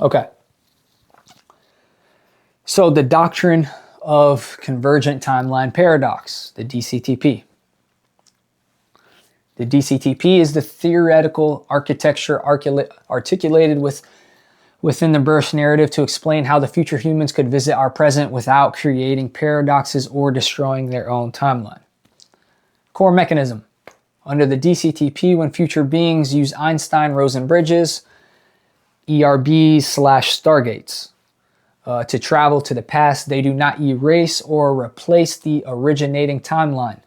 Okay. So the doctrine of convergent timeline paradox, the DCTP. The DCTP is the theoretical architecture articulated within the Burisch narrative to explain how the future humans could visit our present without creating paradoxes or destroying their own timeline. Core mechanism. Under the DCTP, when future beings use Einstein-Rosen bridges, ERBs/Stargates, to travel to the past, they do not erase or replace the originating timeline.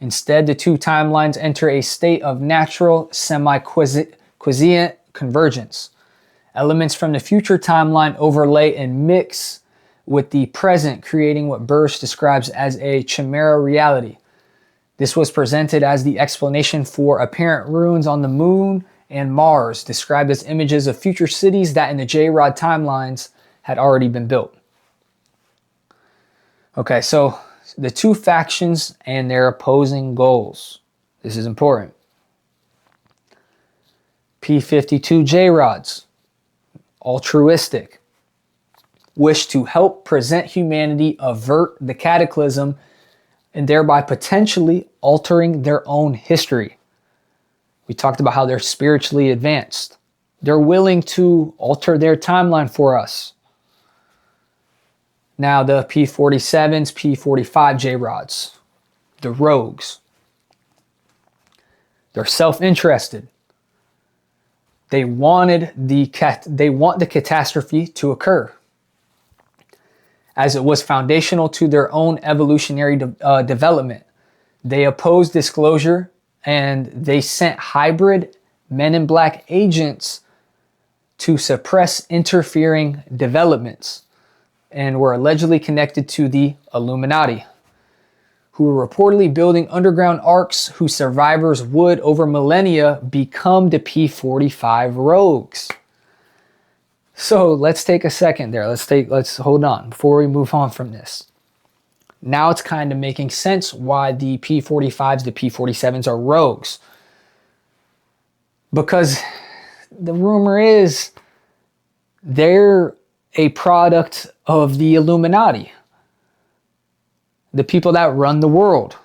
Instead, the two timelines enter a state of natural semi-quiescent convergence, Elements from the future timeline overlay and mix with the present, creating what Burisch describes as a chimera reality. This was presented as the explanation for apparent ruins on the moon and Mars, described as images of future cities that in the J-Rod timelines had already been built. Okay, so the two factions and their opposing goals. This is important. P52 J-Rods, altruistic, wish to help present humanity avert the cataclysm and thereby potentially altering their own history. We talked about how they're spiritually advanced. They're willing to alter their timeline for us. Now the P47s, P45 J-Rods, the rogues. They're self-interested. They want the catastrophe to occur, as it was foundational to their own evolutionary development. They opposed disclosure, and they sent hybrid Men in Black agents to suppress interfering developments, and were allegedly connected to the Illuminati, who were reportedly building underground arcs whose survivors would, over millennia, become the P45 rogues. So let's take a second there. Let's hold on before we move on from this. Now it's kind of making sense why the P45s, the P47s are rogues. Because the rumor is they're a product of the Illuminati. The people that run the world.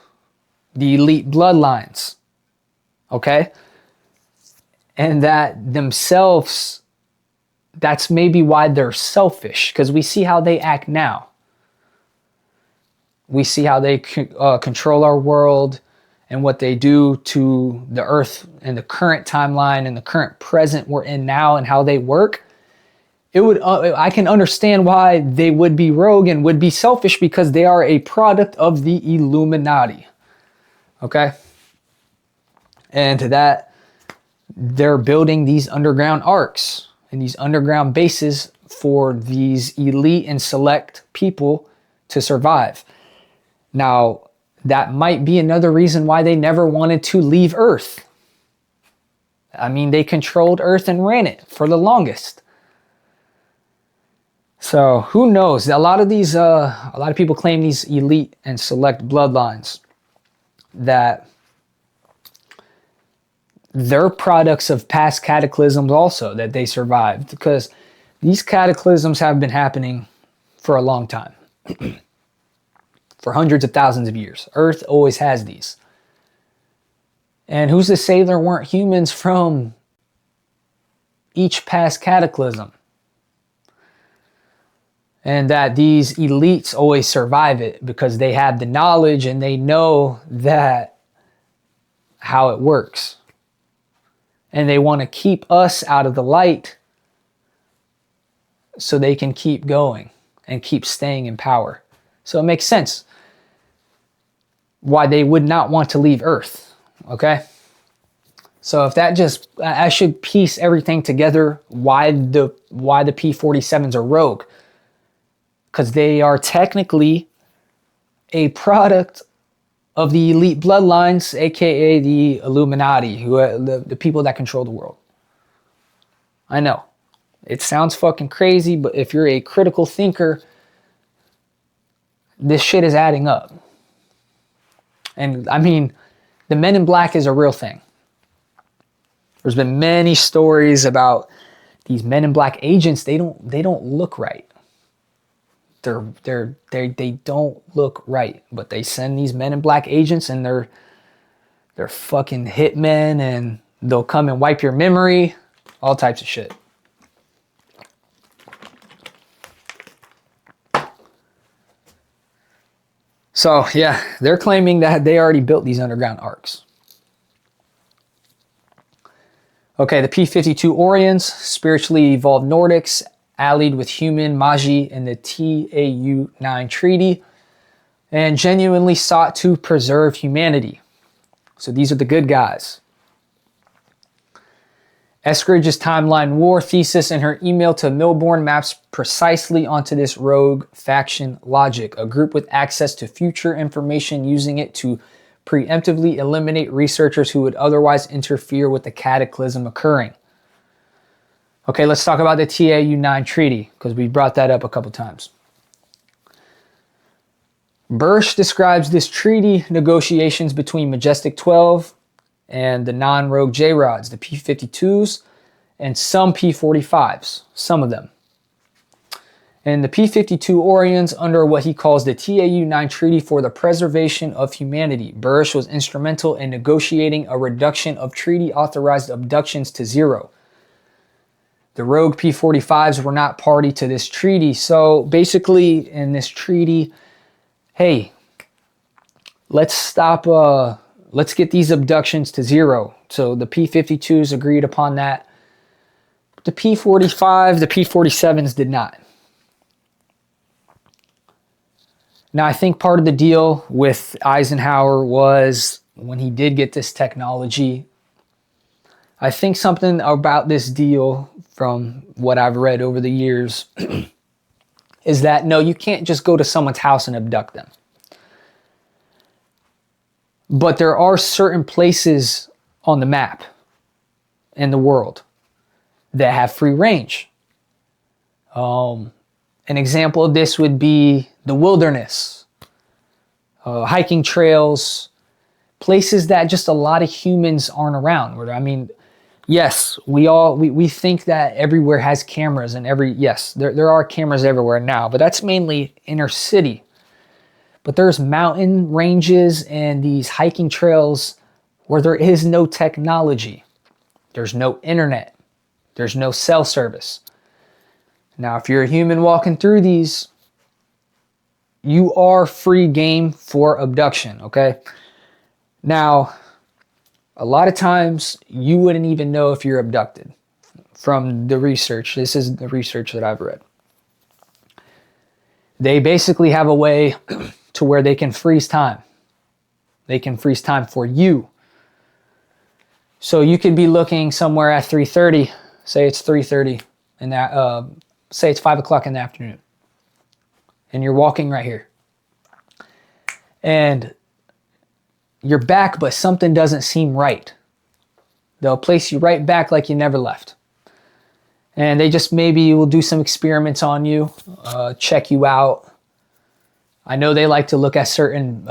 The elite bloodlines. Okay? And that themselves, that's maybe why they're selfish. Because we see how they act now. We see how they control our world and what they do to the earth and the current timeline and the current present we're in now and how they work. I can understand why they would be rogue and would be selfish, because they are a product of the Illuminati. Okay? And that they're building these underground arcs and these underground bases for these elite and select people to survive. Now, that might be another reason why they never wanted to leave Earth. I mean, they controlled Earth and ran it for the longest. So who knows? A lot of people claim these elite and select bloodlines that they're products of past cataclysms also that they survived, because these cataclysms have been happening for a long time. For hundreds of thousands of years. Earth always has these. And who's to say there weren't humans from each past cataclysm? And that these elites always survive it because they have the knowledge and they know that how it works. And they want to keep us out of the light so they can keep going and keep staying in power. So it makes sense why they would not want to leave Earth, okay? So if that I should piece everything together why the P47s are rogue. Because they are technically a product of the elite bloodlines, aka the Illuminati, who are the people that control the world. I know. It sounds fucking crazy, but if you're a critical thinker, this shit is adding up. And I mean, the Men in Black is a real thing. There's been many stories about these Men in Black agents. They don't look right. They don't look right. But they send these Men in Black agents, and they're fucking hitmen, and they'll come and wipe your memory, all types of shit. So, yeah, they're claiming that they already built these underground arcs. Okay, the P52 Orients, spiritually evolved Nordics, allied with human Magi in the TAU-9 treaty, and genuinely sought to preserve humanity. So these are the good guys. Eskridge's timeline war thesis in her email to Milbourne maps precisely onto this rogue faction logic, a group with access to future information using it to preemptively eliminate researchers who would otherwise interfere with the cataclysm occurring. Okay, let's talk about the TAU-9 treaty, because we brought that up a couple times. Burisch describes this treaty negotiations between Majestic 12 and the non-rogue J-rods, the P52s, and some P45s, some of them. And the P52 Orients under what he calls the TAU-9 Treaty for the Preservation of Humanity. Burisch was instrumental in negotiating a reduction of treaty-authorized abductions to 0. The rogue P45s were not party to this treaty. So basically in this treaty, hey, let's stop, let's get these abductions to 0. So the P52s agreed upon that. The P45, the P47s did not. Now, I think part of the deal with Eisenhower was when he did get this technology, I think something about this deal from what I've read over the years is that, no, you can't just go to someone's house and abduct them. But there are certain places on the map in the world that have free range. An example of this would be the wilderness, hiking trails, places that just a lot of humans aren't around. I mean, yes, we think that everywhere has cameras and yes, there are cameras everywhere now, but that's mainly inner city. But there's mountain ranges and these hiking trails where there is no technology. There's no internet. There's no cell service. Now, if you're a human walking through these, you are free game for abduction, okay? Now, a lot of times you wouldn't even know if you're abducted from the research. This is the research that I've read. They basically have a way to where they can freeze time. They can freeze time for you. So you could be looking somewhere at 3:30, say it's 3:30, and that say it's 5 o'clock in the afternoon, and you're walking right here, and you're back, but something doesn't seem right. They'll place you right back like you never left, and they just maybe will do some experiments on you, check you out. I know they like to look at certain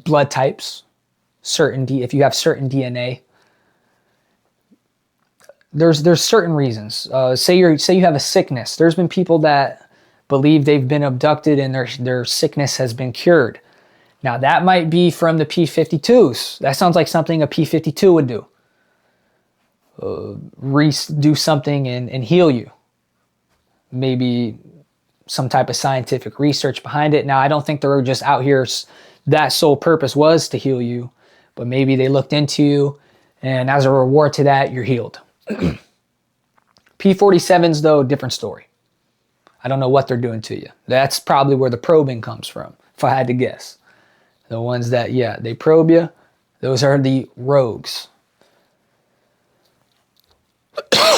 blood types, if you have certain DNA. There's certain reasons. Say you have a sickness. There's been people that believe they've been abducted and their sickness has been cured. Now that might be from the P52s. That sounds like something a P52 would do. Do something and heal you. Maybe some type of scientific research behind it. Now I don't think they're just out here. That sole purpose was to heal you, but maybe they looked into you, and as a reward to that, you're healed. P47s, though, different story. I don't know what they're doing to you. That's probably where the probing comes from, if I had to guess. The ones that, yeah, they probe you, those are the rogues.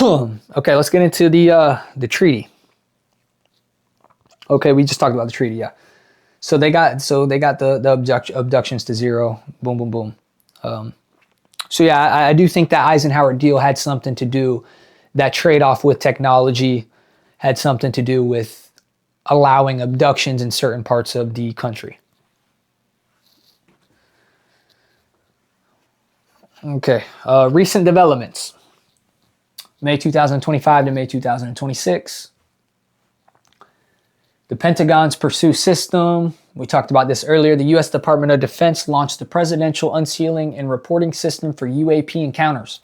Okay, let's get into the treaty. Okay, we just talked about the treaty, yeah. So they got the abductions to 0. Boom, boom, boom. So yeah, I do think that Eisenhower deal had something to do, that trade-off with technology had something to do with allowing abductions in certain parts of the country. Okay, recent developments. May 2025 to May 2026. The Pentagon's Pursuit System. We talked about this earlier. The U.S. Department of Defense launched the Presidential Unsealing and Reporting System for UAP encounters.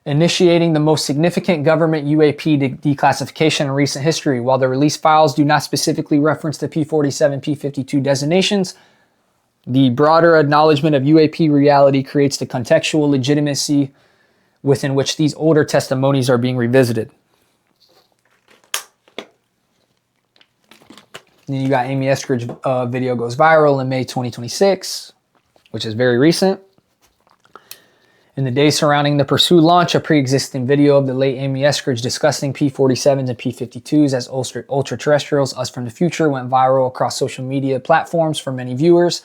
Initiating the most significant government UAP declassification in recent history. While the release files do not specifically reference the P47 P52 designations, the broader acknowledgement of UAP reality creates the contextual legitimacy within which these older testimonies are being revisited. Then you got Amy Eskridge video goes viral in May 2026, which is very recent. In the days surrounding the Pursue launch, a pre-existing video of the late Amy Eskridge discussing P47s and P52s as ultra-terrestrials, us from the future, went viral across social media platforms for many viewers.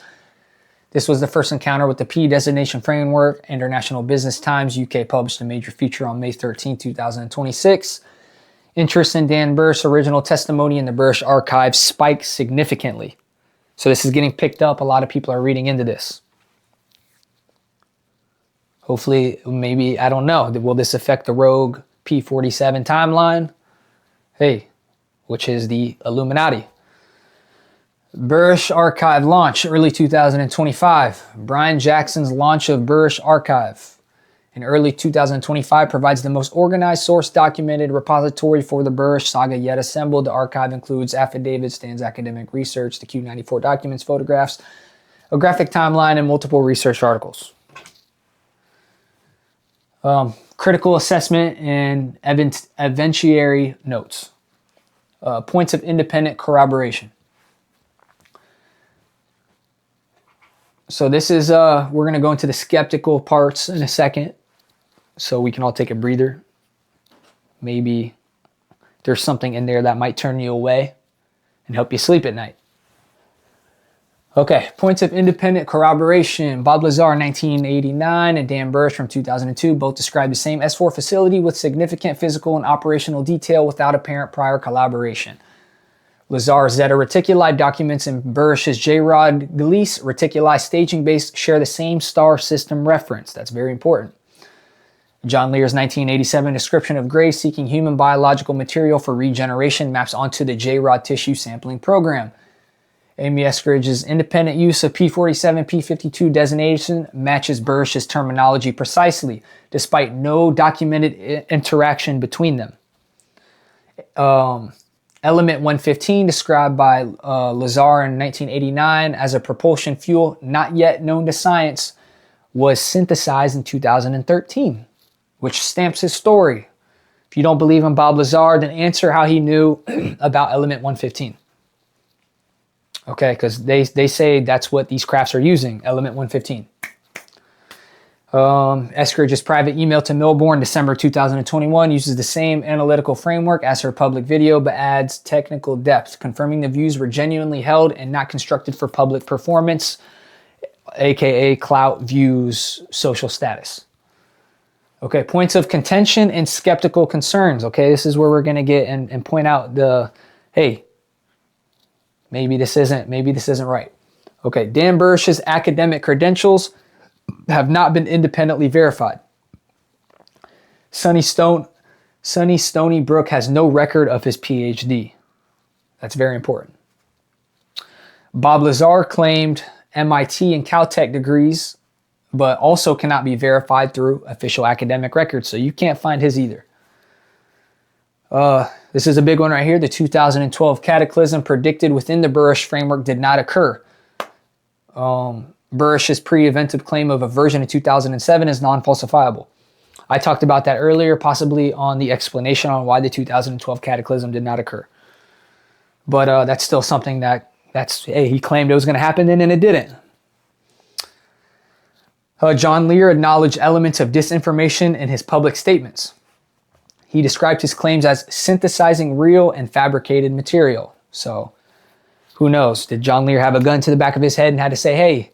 This was the first encounter with the P designation framework. International Business Times UK published a major feature on May 13, 2026. Interest in Dan Burisch's original testimony in the Burisch archive spiked significantly. So this is getting picked up. A lot of people are reading into this. Hopefully, maybe, I don't know, will this affect the rogue P47 timeline? Hey, which is the Illuminati. Burisch Archive launch, early 2025. Brian Jackson's launch of Burisch Archive in early 2025 provides the most organized, source-documented repository for the Burisch saga yet assembled. The archive includes affidavits, Dan's academic research, the Q94 documents, photographs, a graphic timeline, and multiple research articles. Critical assessment and evidentiary notes. Points of independent corroboration. So this is, we're going to go into the skeptical parts in a second, so we can all take a breather. Maybe there's something in there that might turn you away and help you sleep at night. Okay, points of independent corroboration. Bob Lazar, 1989, and Dan Burisch from 2002 both describe the same S4 facility with significant physical and operational detail without apparent prior collaboration. Lazar's Zeta Reticuli documents and Burisch's J-Rod Gliese Reticuli staging base share the same star system reference. That's very important. John Lear's 1987 description of Gray seeking human biological material for regeneration maps onto the J-Rod tissue sampling program. Amy Eskridge's independent use of P47 P52 designation matches Burisch's terminology precisely, despite no documented interaction between them. Element 115, described by Lazar in 1989 as a propulsion fuel not yet known to science, was synthesized in 2013, which stamps his story. If you don't believe in Bob Lazar, then answer how he knew about element 115. Okay, because they say that's what these crafts are using, element 115. Eskridge's private email to Milbourne, December 2021, uses the same analytical framework as her public video, but adds technical depth, confirming the views were genuinely held and not constructed for public performance, aka clout, views, social status. Okay, points of contention and skeptical concerns. Okay, this is where we're going to get and point out the, hey, maybe this isn't right. Okay, Dan Burisch's academic credentials have not been independently verified. Sonny Stony Brook has no record of his PhD. That's very important. Bob Lazar claimed MIT and Caltech degrees, but also cannot be verified through official academic records, so you can't find his either. This is a big one right here. The 2012 Cataclysm predicted within the Burisch framework did not occur. Burisch's pre-eventive claim of a version in 2007 is non-falsifiable. I talked about that earlier, possibly on the explanation on why the 2012 Cataclysm did not occur. But that's still something hey, he claimed it was going to happen and then it didn't. John Lear acknowledged elements of disinformation in his public statements. He described his claims as synthesizing real and fabricated material. So, who knows? Did John Lear have a gun to the back of his head and had to say, hey,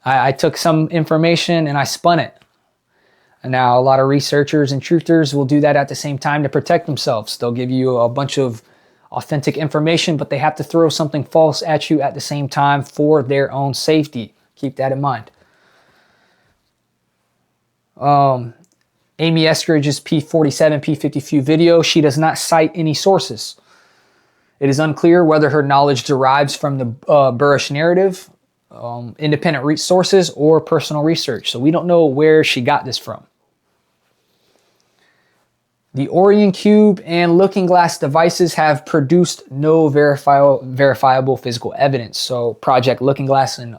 I took some information and I spun it? And now a lot of researchers and truthers will do that at the same time to protect themselves. They'll give you a bunch of authentic information, but they have to throw something false at you at the same time for their own safety. Keep that in mind. Amy Eskridge's P47 P52 video, she does not cite any sources. It is unclear whether her knowledge derives from the Burisch narrative, independent sources, or personal research. So we don't know where she got this from. The Orion Cube and Looking Glass devices have produced no verifiable physical evidence. So Project Looking Glass and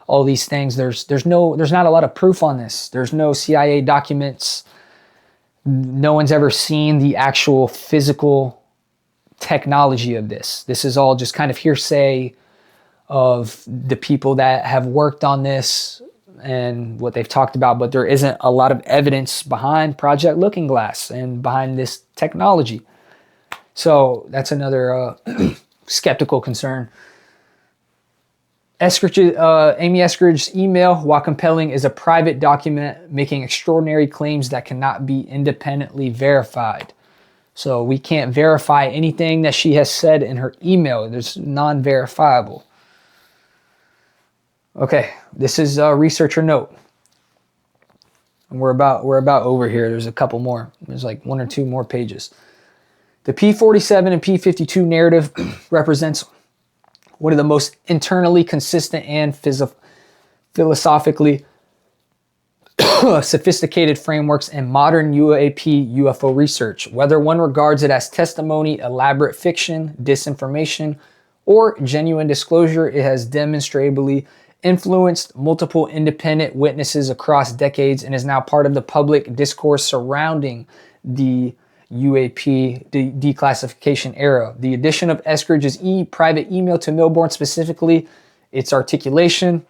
all these things, there's not a lot of proof on this. There's no CIA documents. No one's ever seen the actual physical technology of this. This is all just kind of hearsay of the people that have worked on this and what they've talked about, but there isn't a lot of evidence behind Project Looking Glass and behind this technology. So that's another skeptical concern. Amy Eskridge's email, while compelling, is a private document making extraordinary claims that cannot be independently verified. So we can't verify anything that she has said in her email. It's non-verifiable. Okay, this is a researcher note. And we're about over here. There's a couple more. There's like 1 or 2 more pages. The P47 and P52 narrative represents one of the most internally consistent and philosophically sophisticated frameworks in modern UAP/UFO research. Whether one regards it as testimony, elaborate fiction, disinformation, or genuine disclosure, it has demonstrably influenced multiple independent witnesses across decades and is now part of the public discourse surrounding the UAP declassification era. The addition of Eskridge's private email to Milbourne, specifically its articulation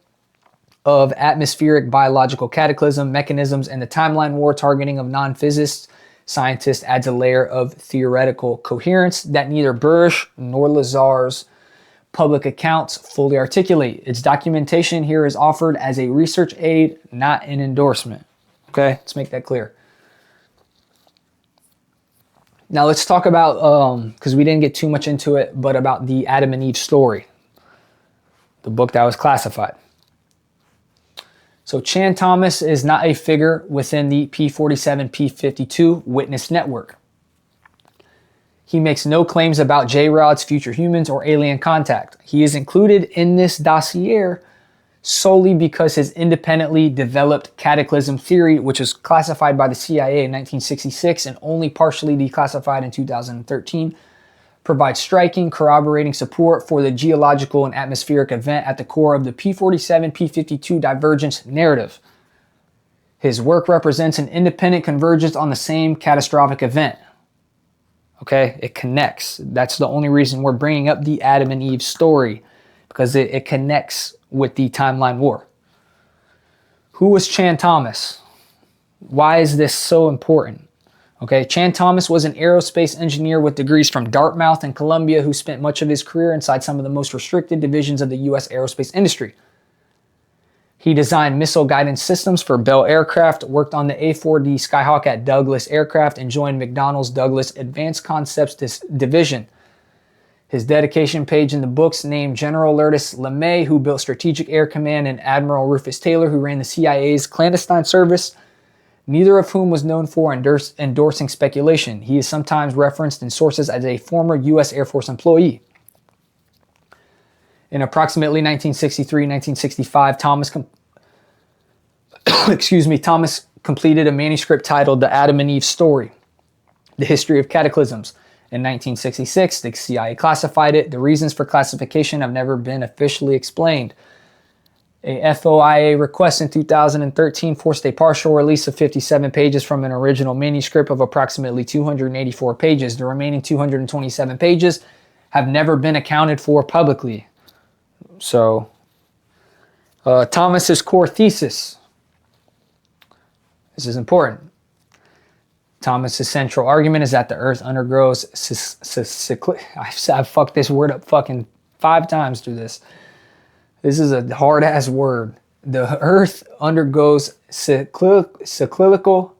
of atmospheric biological cataclysm mechanisms and the timeline war targeting of non-physicists, scientists, adds a layer of theoretical coherence that neither Burisch nor Lazar's public accounts fully articulate. Its documentation here is offered as a research aid, not an endorsement. Okay, let's make that clear. Now let's talk about, because we didn't get too much into it, but about the Adam and Eve story, the book that was classified. So Chan Thomas is not a figure within the P47 P52 witness network. He makes no claims about J-Rod's future humans or alien contact. He is included in this dossier solely because his independently developed Cataclysm theory, which was classified by the CIA in 1966 and only partially declassified in 2013, provides striking, corroborating support for the geological and atmospheric event at the core of the P47 P52 divergence narrative. His work represents an independent convergence on the same catastrophic event. Okay, it connects. That's the only reason we're bringing up the Adam and Eve story, because it connects with the timeline war. Who was Chan Thomas? Why is this so important? Okay, Chan Thomas was an aerospace engineer with degrees from Dartmouth and Columbia who spent much of his career inside some of the most restricted divisions of the U.S. aerospace industry. He designed missile guidance systems for Bell Aircraft, worked on the A4D Skyhawk at Douglas Aircraft, and joined McDonnell's Douglas Advanced Concepts Division. His dedication page in the books named General Lourdes LeMay, who built Strategic Air Command, and Admiral Rufus Taylor, who ran the CIA's clandestine service, neither of whom was known for endorsing speculation. He is sometimes referenced in sources as a former U.S. Air Force employee. In approximately 1963-1965, Thomas completed a manuscript titled The Adam and Eve Story, The History of Cataclysms. In 1966, the CIA classified it. The reasons for classification have never been officially explained. A FOIA request in 2013 forced a partial release of 57 pages from an original manuscript of approximately 284 pages. The remaining 227 pages have never been accounted for publicly. So, Thomas's core thesis. This is important. Thomas's central argument is that the Earth undergoes I've fucked this word up fucking 5 times through this. This is a hard ass word. The Earth undergoes cyclical,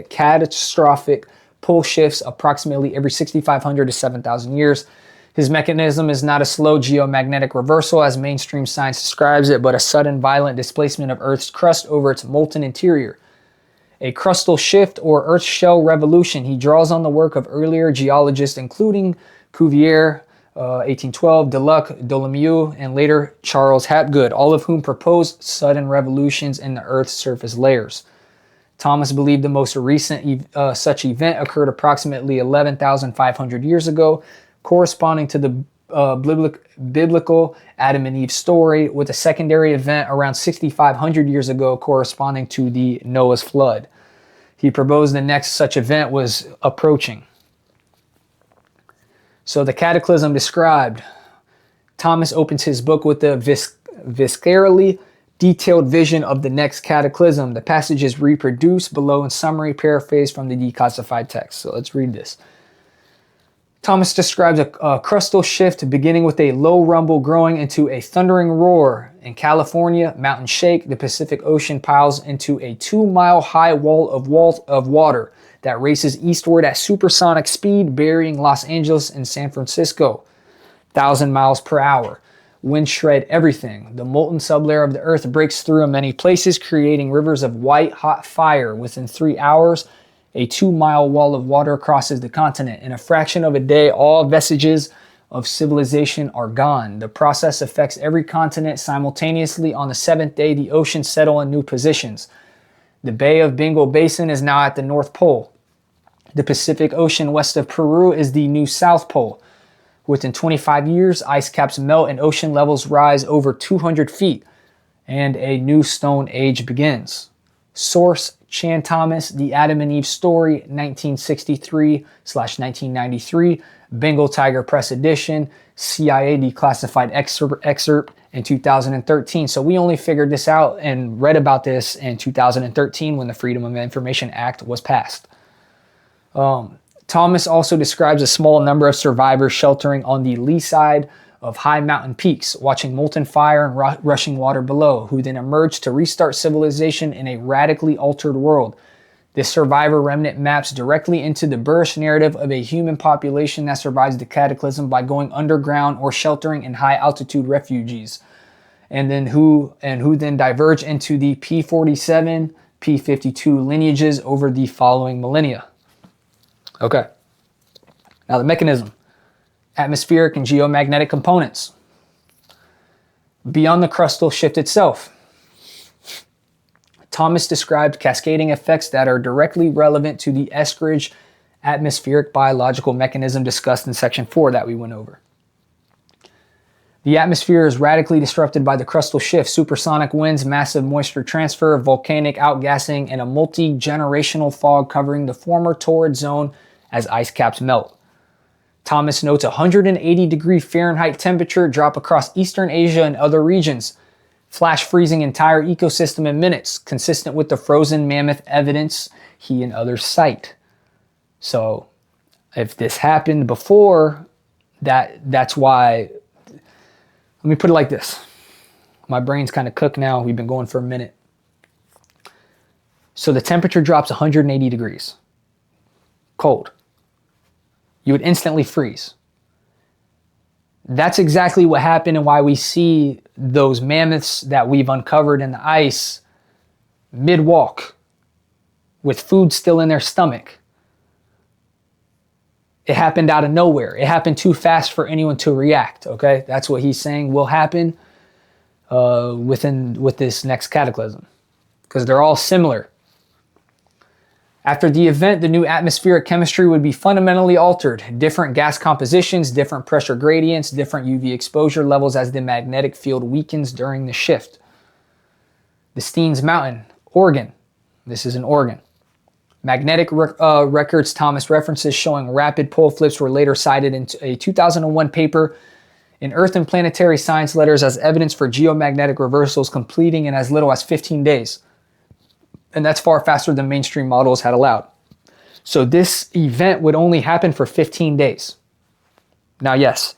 catastrophic pole shifts approximately every 6,500 to 7,000 years. His mechanism is not a slow geomagnetic reversal as mainstream science describes it, but a sudden violent displacement of Earth's crust over its molten interior. A crustal shift or Earth shell revolution. He draws on the work of earlier geologists including Cuvier, 1812, Deluc, Dolomieu, and later Charles Hapgood, all of whom proposed sudden revolutions in the Earth's surface layers. Thomas believed the most recent such event occurred approximately 11,500 years ago, corresponding to the biblical Adam and Eve story, with a secondary event around 6,500 years ago corresponding to the Noah's flood. He proposed the next such event was approaching. So the cataclysm described. Thomas opens his book with a viscerally detailed vision of the next cataclysm. The passage is reproduced below in summary, paraphrase from the declassified text. So let's read this. Thomas describes a crustal shift beginning with a low rumble growing into a thundering roar. In California, mountains shake, the Pacific Ocean piles into a 2-mile high wall of water that races eastward at supersonic speed, burying Los Angeles and San Francisco, 1,000 miles per hour. Winds shred everything. The molten sublayer of the earth breaks through in many places, creating rivers of white hot fire. Within 3 hours, a 2-mile wall of water crosses the continent. In a fraction of a day, all vestiges of civilization are gone. The process affects every continent simultaneously. On the 7th day, the oceans settle in new positions. The Bay of Bengal Basin is now at the North Pole. The Pacific Ocean west of Peru is the new South Pole. Within 25 years, ice caps melt and ocean levels rise over 200 feet, and a new stone age begins. Source: Chan Thomas, The Adam and Eve Story, 1963/1993, Bengal Tiger Press Edition, CIA declassified excerpt in 2013. So we only figured this out and read about this in 2013 when the Freedom of Information Act was passed. Thomas also describes a small number of survivors sheltering on the lee side of high mountain peaks, watching molten fire and rushing water below, who then emerged to restart civilization in a radically altered world. This survivor remnant maps directly into the Burisch narrative of a human population that survives the cataclysm by going underground or sheltering in high altitude refuges, and who then diverge into the P47, P52 lineages over the following millennia. Okay. Now the mechanism. Atmospheric and geomagnetic components. Beyond the crustal shift itself, Thomas described cascading effects that are directly relevant to the Eskridge atmospheric biological mechanism discussed in section 4 that we went over. The atmosphere is radically disrupted by the crustal shift, supersonic winds, massive moisture transfer, volcanic outgassing, and a multi-generational fog covering the former torrid zone as ice caps melt. Thomas notes 180-degree Fahrenheit temperature drop across Eastern Asia and other regions, flash freezing entire ecosystem in minutes, consistent with the frozen mammoth evidence he and others cite. So if this happened before, that's why. Let me put it like this. My brain's kind of cooked now. We've been going for a minute. So the temperature drops 180 degrees. Cold. You would instantly freeze. That's exactly what happened and why we see those mammoths that we've uncovered in the ice mid-walk with food still in their stomach. It happened out of nowhere. It happened too fast for anyone to react, okay? That's what he's saying will happen with this next cataclysm, because they're all similar. After the event, the new atmospheric chemistry would be fundamentally altered. Different gas compositions, different pressure gradients, different UV exposure levels as the magnetic field weakens during the shift. The Steens Mountain, Oregon. This is in Oregon. Magnetic records Thomas references showing rapid pole flips were later cited in a 2001 paper in Earth and Planetary Science Letters as evidence for geomagnetic reversals completing in as little as 15 days. And that's far faster than mainstream models had allowed. So this event would only happen for 15 days. Now, yes,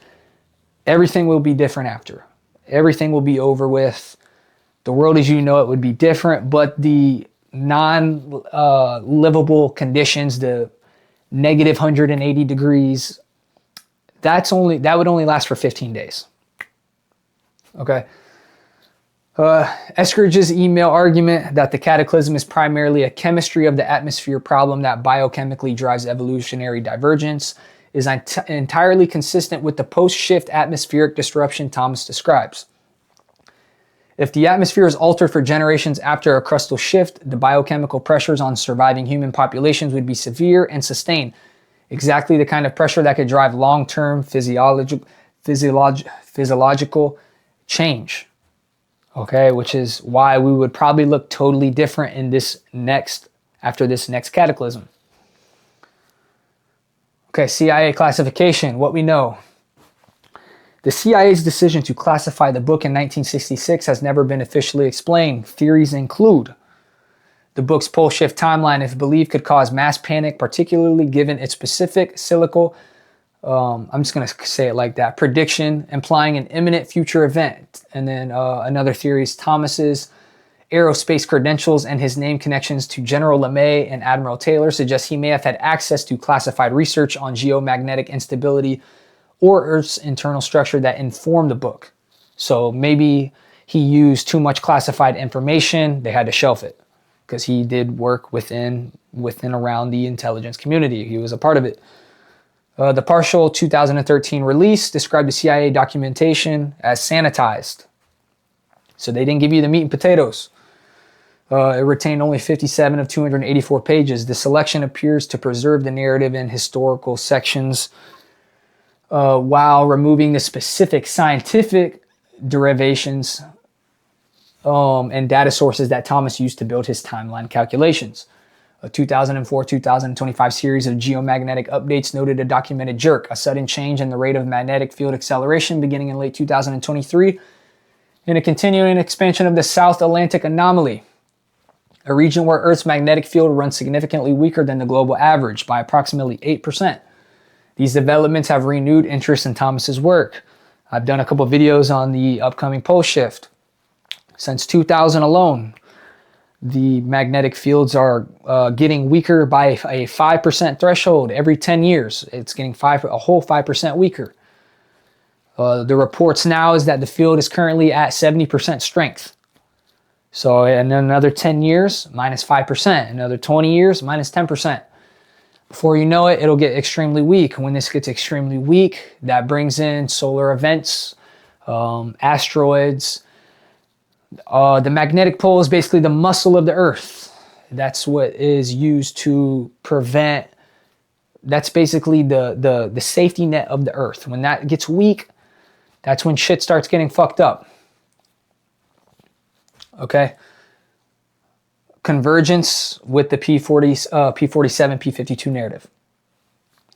everything will be different after. Everything will be over with. The world as you know it would be different, but the non-livable conditions, the negative 180 degrees, that would only last for 15 days. Okay. Eskridge's email argument that the cataclysm is primarily a chemistry of the atmosphere problem that biochemically drives evolutionary divergence is entirely consistent with the post-shift atmospheric disruption Thomas describes. If the atmosphere is altered for generations after a crustal shift, the biochemical pressures on surviving human populations would be severe and sustained, exactly the kind of pressure that could drive long-term physiological change. Okay, which is why we would probably look totally different after this next cataclysm. Okay, CIA classification, what we know. The CIA's decision to classify the book in 1966 has never been officially explained. Theories include the book's pole shift timeline, if believed, could cause mass panic, particularly given its specific cyclical, I'm just going to say it like that, prediction, implying an imminent future event. And then another theory is Thomas's aerospace credentials and his name connections to General LeMay and Admiral Taylor suggest he may have had access to classified research on geomagnetic instability or Earth's internal structure that informed the book. So maybe he used too much classified information. They had to shelf it because he did work within around the intelligence community. He was a part of it. The partial 2013 release described the CIA documentation as sanitized. So they didn't give you the meat and potatoes. It retained only 57 of 284 pages. The selection appears to preserve the narrative in historical sections while removing the specific scientific derivations and data sources that Thomas used to build his timeline calculations. A 2004-2025 series of geomagnetic updates noted a documented jerk, a sudden change in the rate of magnetic field acceleration beginning in late 2023, and a continuing expansion of the South Atlantic anomaly, a region where Earth's magnetic field runs significantly weaker than the global average by approximately 8%. These developments have renewed interest in Thomas's work. I've done a couple videos on the upcoming pole shift. Since 2000 alone, the magnetic fields are getting weaker by a 5% threshold every 10 years. It's getting a whole 5% weaker. The reports now is that the field is currently at 70% strength. So in another 10 years, minus 5%. Another 20 years, minus 10%. Before you know it, it'll get extremely weak. When this gets extremely weak, that brings in solar events, asteroids. The magnetic pole is basically the muscle of the Earth. That's what is used to prevent, that's basically the safety net of the Earth. When that gets weak, that's when shit starts getting fucked up. Okay? Convergence with the P47 P52 narrative.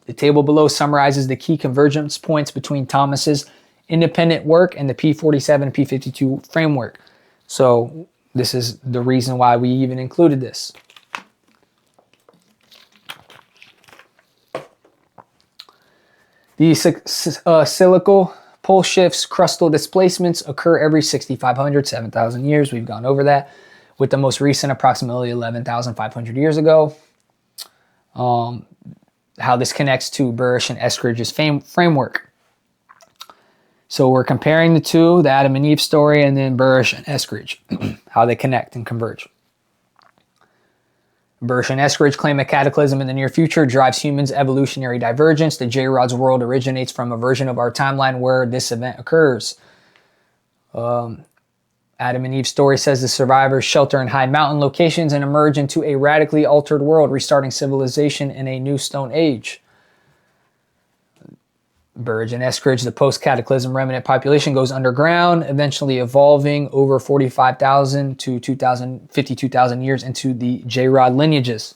The table below summarizes the key convergence points between Thomas's independent work and the P47 P52 framework. So this is the reason why we even included this. The cyclical pole shifts, crustal displacements occur every 6,500, 7,000 years. We've gone over that, with the most recent approximately 11,500 years ago. How this connects to Burisch and Eskridge's framework. So we're comparing the two, the Adam and Eve story, and then Burisch and Eskridge, how they connect and converge. Burisch and Eskridge claim a cataclysm in the near future drives humans' evolutionary divergence. The J-Rod's world originates from a version of our timeline where this event occurs. Adam and Eve's story says the survivors shelter in high mountain locations and emerge into a radically altered world, restarting civilization in a new stone age. Burisch and Eskridge, the post-cataclysm remnant population goes underground, eventually evolving over 45,000 to 52,000 years into the J-Rod lineages.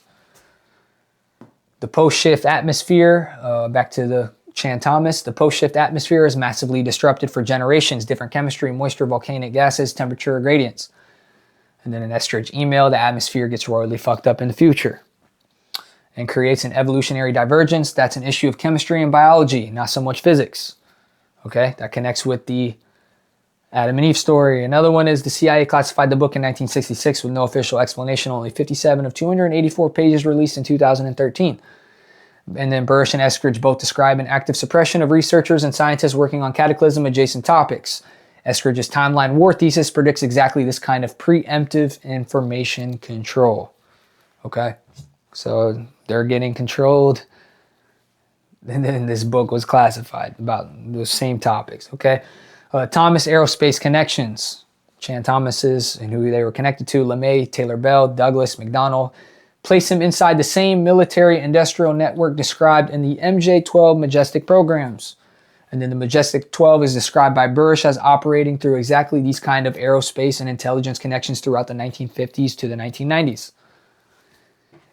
The post-shift atmosphere, back to the Chan Thomas, the post-shift atmosphere is massively disrupted for generations, different chemistry, moisture, volcanic gases, temperature gradients. And then in Eskridge email, the atmosphere gets royally fucked up in the future and creates an evolutionary divergence. That's an issue of chemistry and biology, not so much physics. Okay, that connects with the Adam and Eve story. Another one is the CIA classified the book in 1966 with no official explanation, only 57 of 284 pages released in 2013. And then Burisch and Eskridge both describe an active suppression of researchers and scientists working on cataclysm adjacent topics. Eskridge's timeline war thesis predicts exactly this kind of preemptive information control. Okay, so they're getting controlled, and then this book was classified about those same topics. Okay, Thomas aerospace connections, Chan Thomas's and who they were connected to, LeMay, Taylor Bell, Douglas, McDonnell, place him inside the same military-industrial network described in the MJ-12 Majestic programs. And then the Majestic 12 is described by Burisch as operating through exactly these kind of aerospace and intelligence connections throughout the 1950s to the 1990s.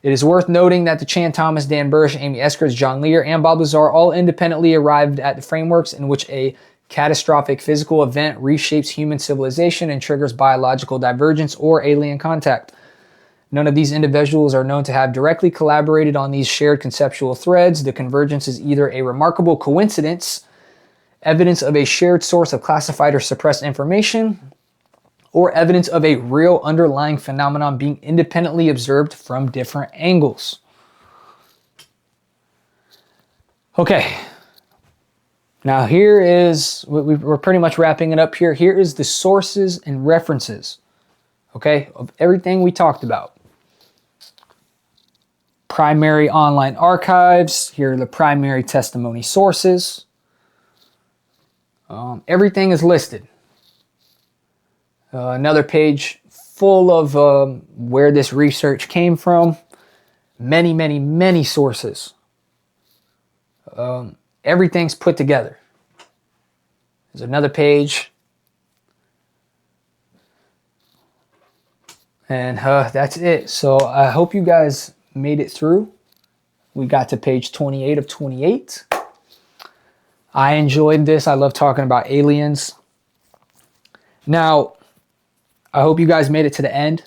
It is worth noting that the Chan Thomas, Dan Burisch, Amy Eskridge, John Lear, and Bob Lazar all independently arrived at the frameworks in which a catastrophic physical event reshapes human civilization and triggers biological divergence or alien contact. None of these individuals are known to have directly collaborated on these shared conceptual threads. The convergence is either a remarkable coincidence, evidence of a shared source of classified or suppressed information, or evidence of a real underlying phenomenon being independently observed from different angles. Okay. Now here is, we're pretty much wrapping it up here. Here is the sources and references, okay, of everything we talked about. Primary online archives. Here are the primary testimony sources. Everything is listed. Another page full of where this research came from. Many, many, many sources. Everything's put together. There's another page. And that's it. So I hope you guys made it through. We got to page 28 of 28. I enjoyed this. I love talking about aliens. Now, I hope you guys made it to the end.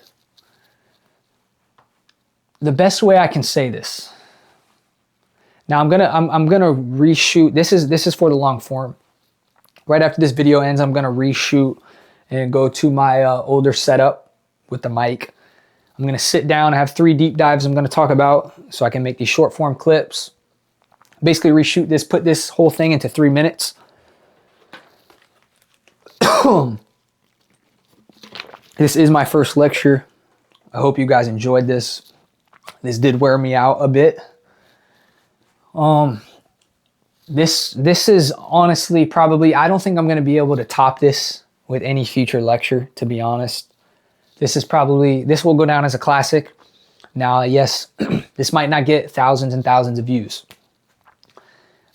The best way I can say this. Now I'm gonna reshoot. This is for the long form. Right after this video ends, I'm gonna reshoot and go to my older setup with the mic. I'm gonna sit down. I have 3 deep dives I'm gonna talk about, so I can make these short form clips. Basically reshoot this, put this whole thing into 3 minutes. This is my first lecture. I hope you guys enjoyed this. This did wear me out a bit. This is honestly probably, I don't think I'm going to be able to top this with any future lecture, to be honest. This will go down as a classic. Now, yes, this might not get thousands and thousands of views,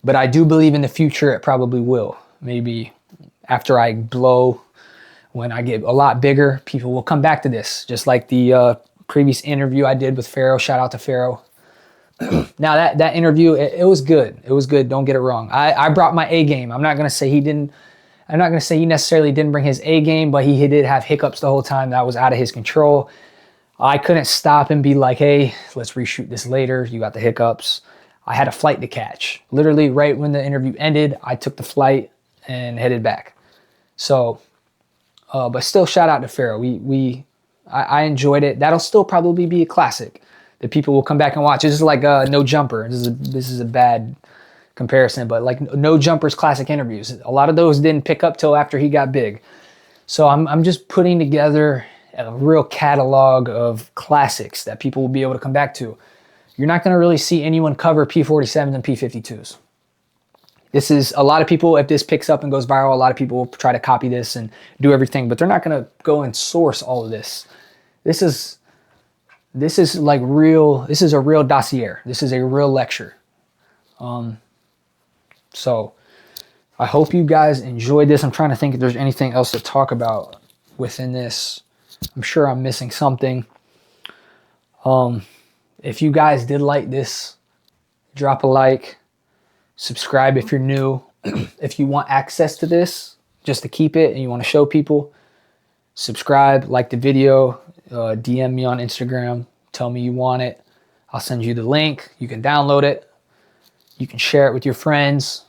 but I do believe in the future it probably will. Maybe after I blow, when I get a lot bigger, people will come back to this. Just like the previous interview I did with Pharaoh. Shout out to Pharaoh. Now that interview, it was good. It was good. Don't get it wrong. I brought my A game. I'm not going to say he didn't. I'm not going to say he necessarily didn't bring his A game, but he did have hiccups the whole time. That was out of his control. I couldn't stop and be like, hey, let's reshoot this later. You got the hiccups. I had a flight to catch. Literally right when the interview ended, I took the flight and headed back. So, but still shout out to Pharaoh. I enjoyed it. That'll still probably be a classic that people will come back and watch. This is like No Jumper. This is a bad comparison, but like No Jumper's classic interviews. A lot of those didn't pick up till after he got big. So I'm just putting together a real catalog of classics that people will be able to come back to. You're not going to really see anyone cover P47s and P52s. This is, a lot of people, if this picks up and goes viral, a lot of people will try to copy this and do everything, but they're not going to go and source all of this. This is like real, this is a real dossier. This is a real lecture. So I hope you guys enjoyed this. I'm trying to think if there's anything else to talk about within this. I'm sure I'm missing something. If you guys did like this, drop a like, subscribe if you're new. If you want access to this, just to keep it and you want to show people, subscribe, like the video, DM me on Instagram, tell me you want it. I'll send you the link. You can download it. You can share it with your friends.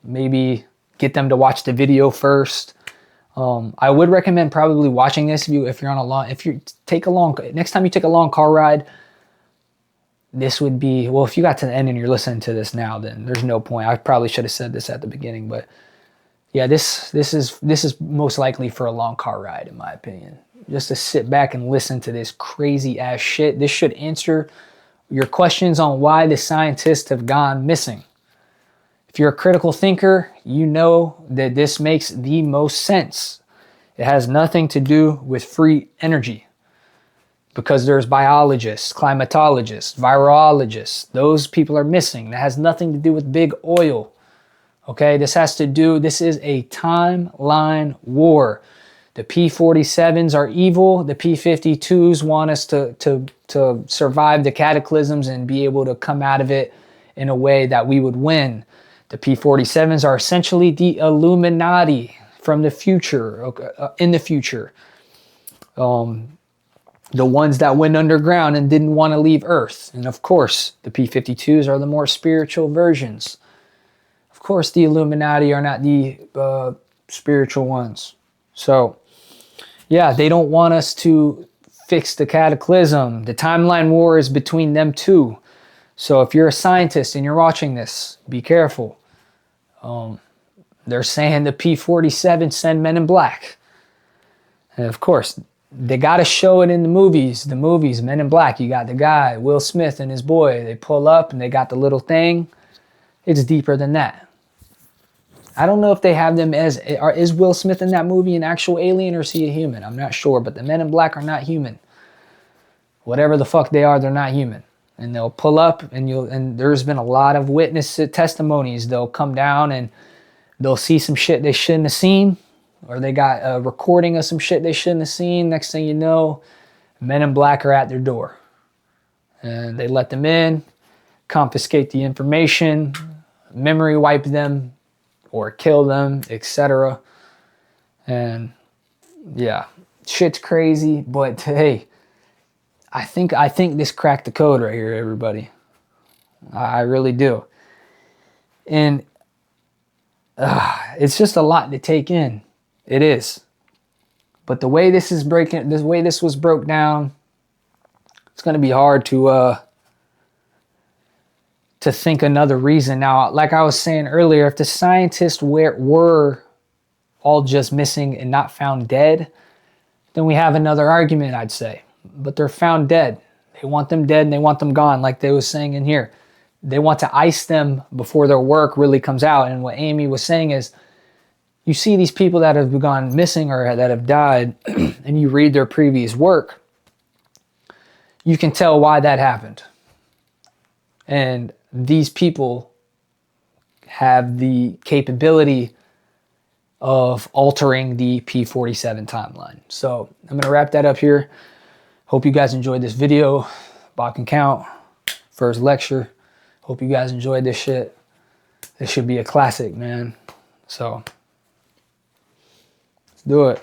Maybe get them to watch the video first. I would recommend probably watching this if you're on a long, next time you take a long car ride, this would be, well, if you got to the end and you're listening to this now, then there's no point. I probably should have said this at the beginning, but yeah, this is most likely for a long car ride, in my opinion. Just to sit back and listen to this crazy ass shit. This should answer your questions on why the scientists have gone missing. If you're a critical thinker, you know that this makes the most sense. It has nothing to do with free energy, because there's biologists, climatologists, virologists. Those people are missing. That has nothing to do with big oil. Okay, this is a timeline war. The P47s are evil. The P52s want us to survive the cataclysms and be able to come out of it in a way that we would win. The P47s are essentially the Illuminati from the future, in the future. The ones that went underground and didn't want to leave Earth. And of course, the P52s are the more spiritual versions. Of course, the Illuminati are not the spiritual ones. So, yeah, they don't want us to fix the cataclysm. The timeline war is between them two. So if you're a scientist and you're watching this, be careful. They're saying the P47 send men in black. And of course, they got to show it in the movies. The movies, Men in Black, you got the guy, Will Smith and his boy. They pull up and they got the little thing. It's deeper than that. I don't know if they have them as, is Will Smith in that movie an actual alien or is he a human? I'm not sure, but the Men in Black are not human. Whatever the fuck they are, they're not human. And they'll pull up and there's been a lot of witness testimonies. They'll come down and they'll see some shit they shouldn't have seen, or they got a recording of some shit they shouldn't have seen. Next thing you know, Men in Black are at their door. And they let them in, confiscate the information, memory wipe them, or kill them, etc. And yeah, shit's crazy, but hey, I think this cracked the code right here, everybody. I really do. And it's just a lot to take in. It is. But the way this was broke down, it's going to be hard to think another reason. Now, like I was saying earlier, if the scientists were all just missing and not found dead, then we have another argument, I'd say. But they're found dead. They want them dead and they want them gone, like they was saying in here. They want to ice them before their work really comes out. And what Amy was saying is, you see these people that have gone missing or that have died, and you read their previous work, you can tell why that happened. And these people have the capability of altering the P47 timeline. So I'm going to wrap that up here. Hope you guys enjoyed this video. Bach and Count, first lecture. Hope you guys enjoyed this shit. This should be a classic, man. So let's do it.